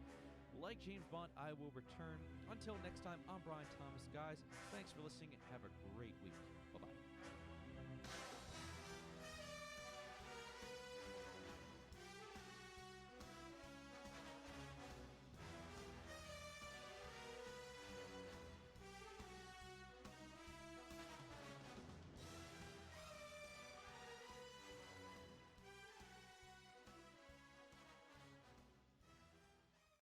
Like James Bond, I will return. Until next time, I'm Brian Thomas. Guys, thanks for listening and have a great week. Bye-bye.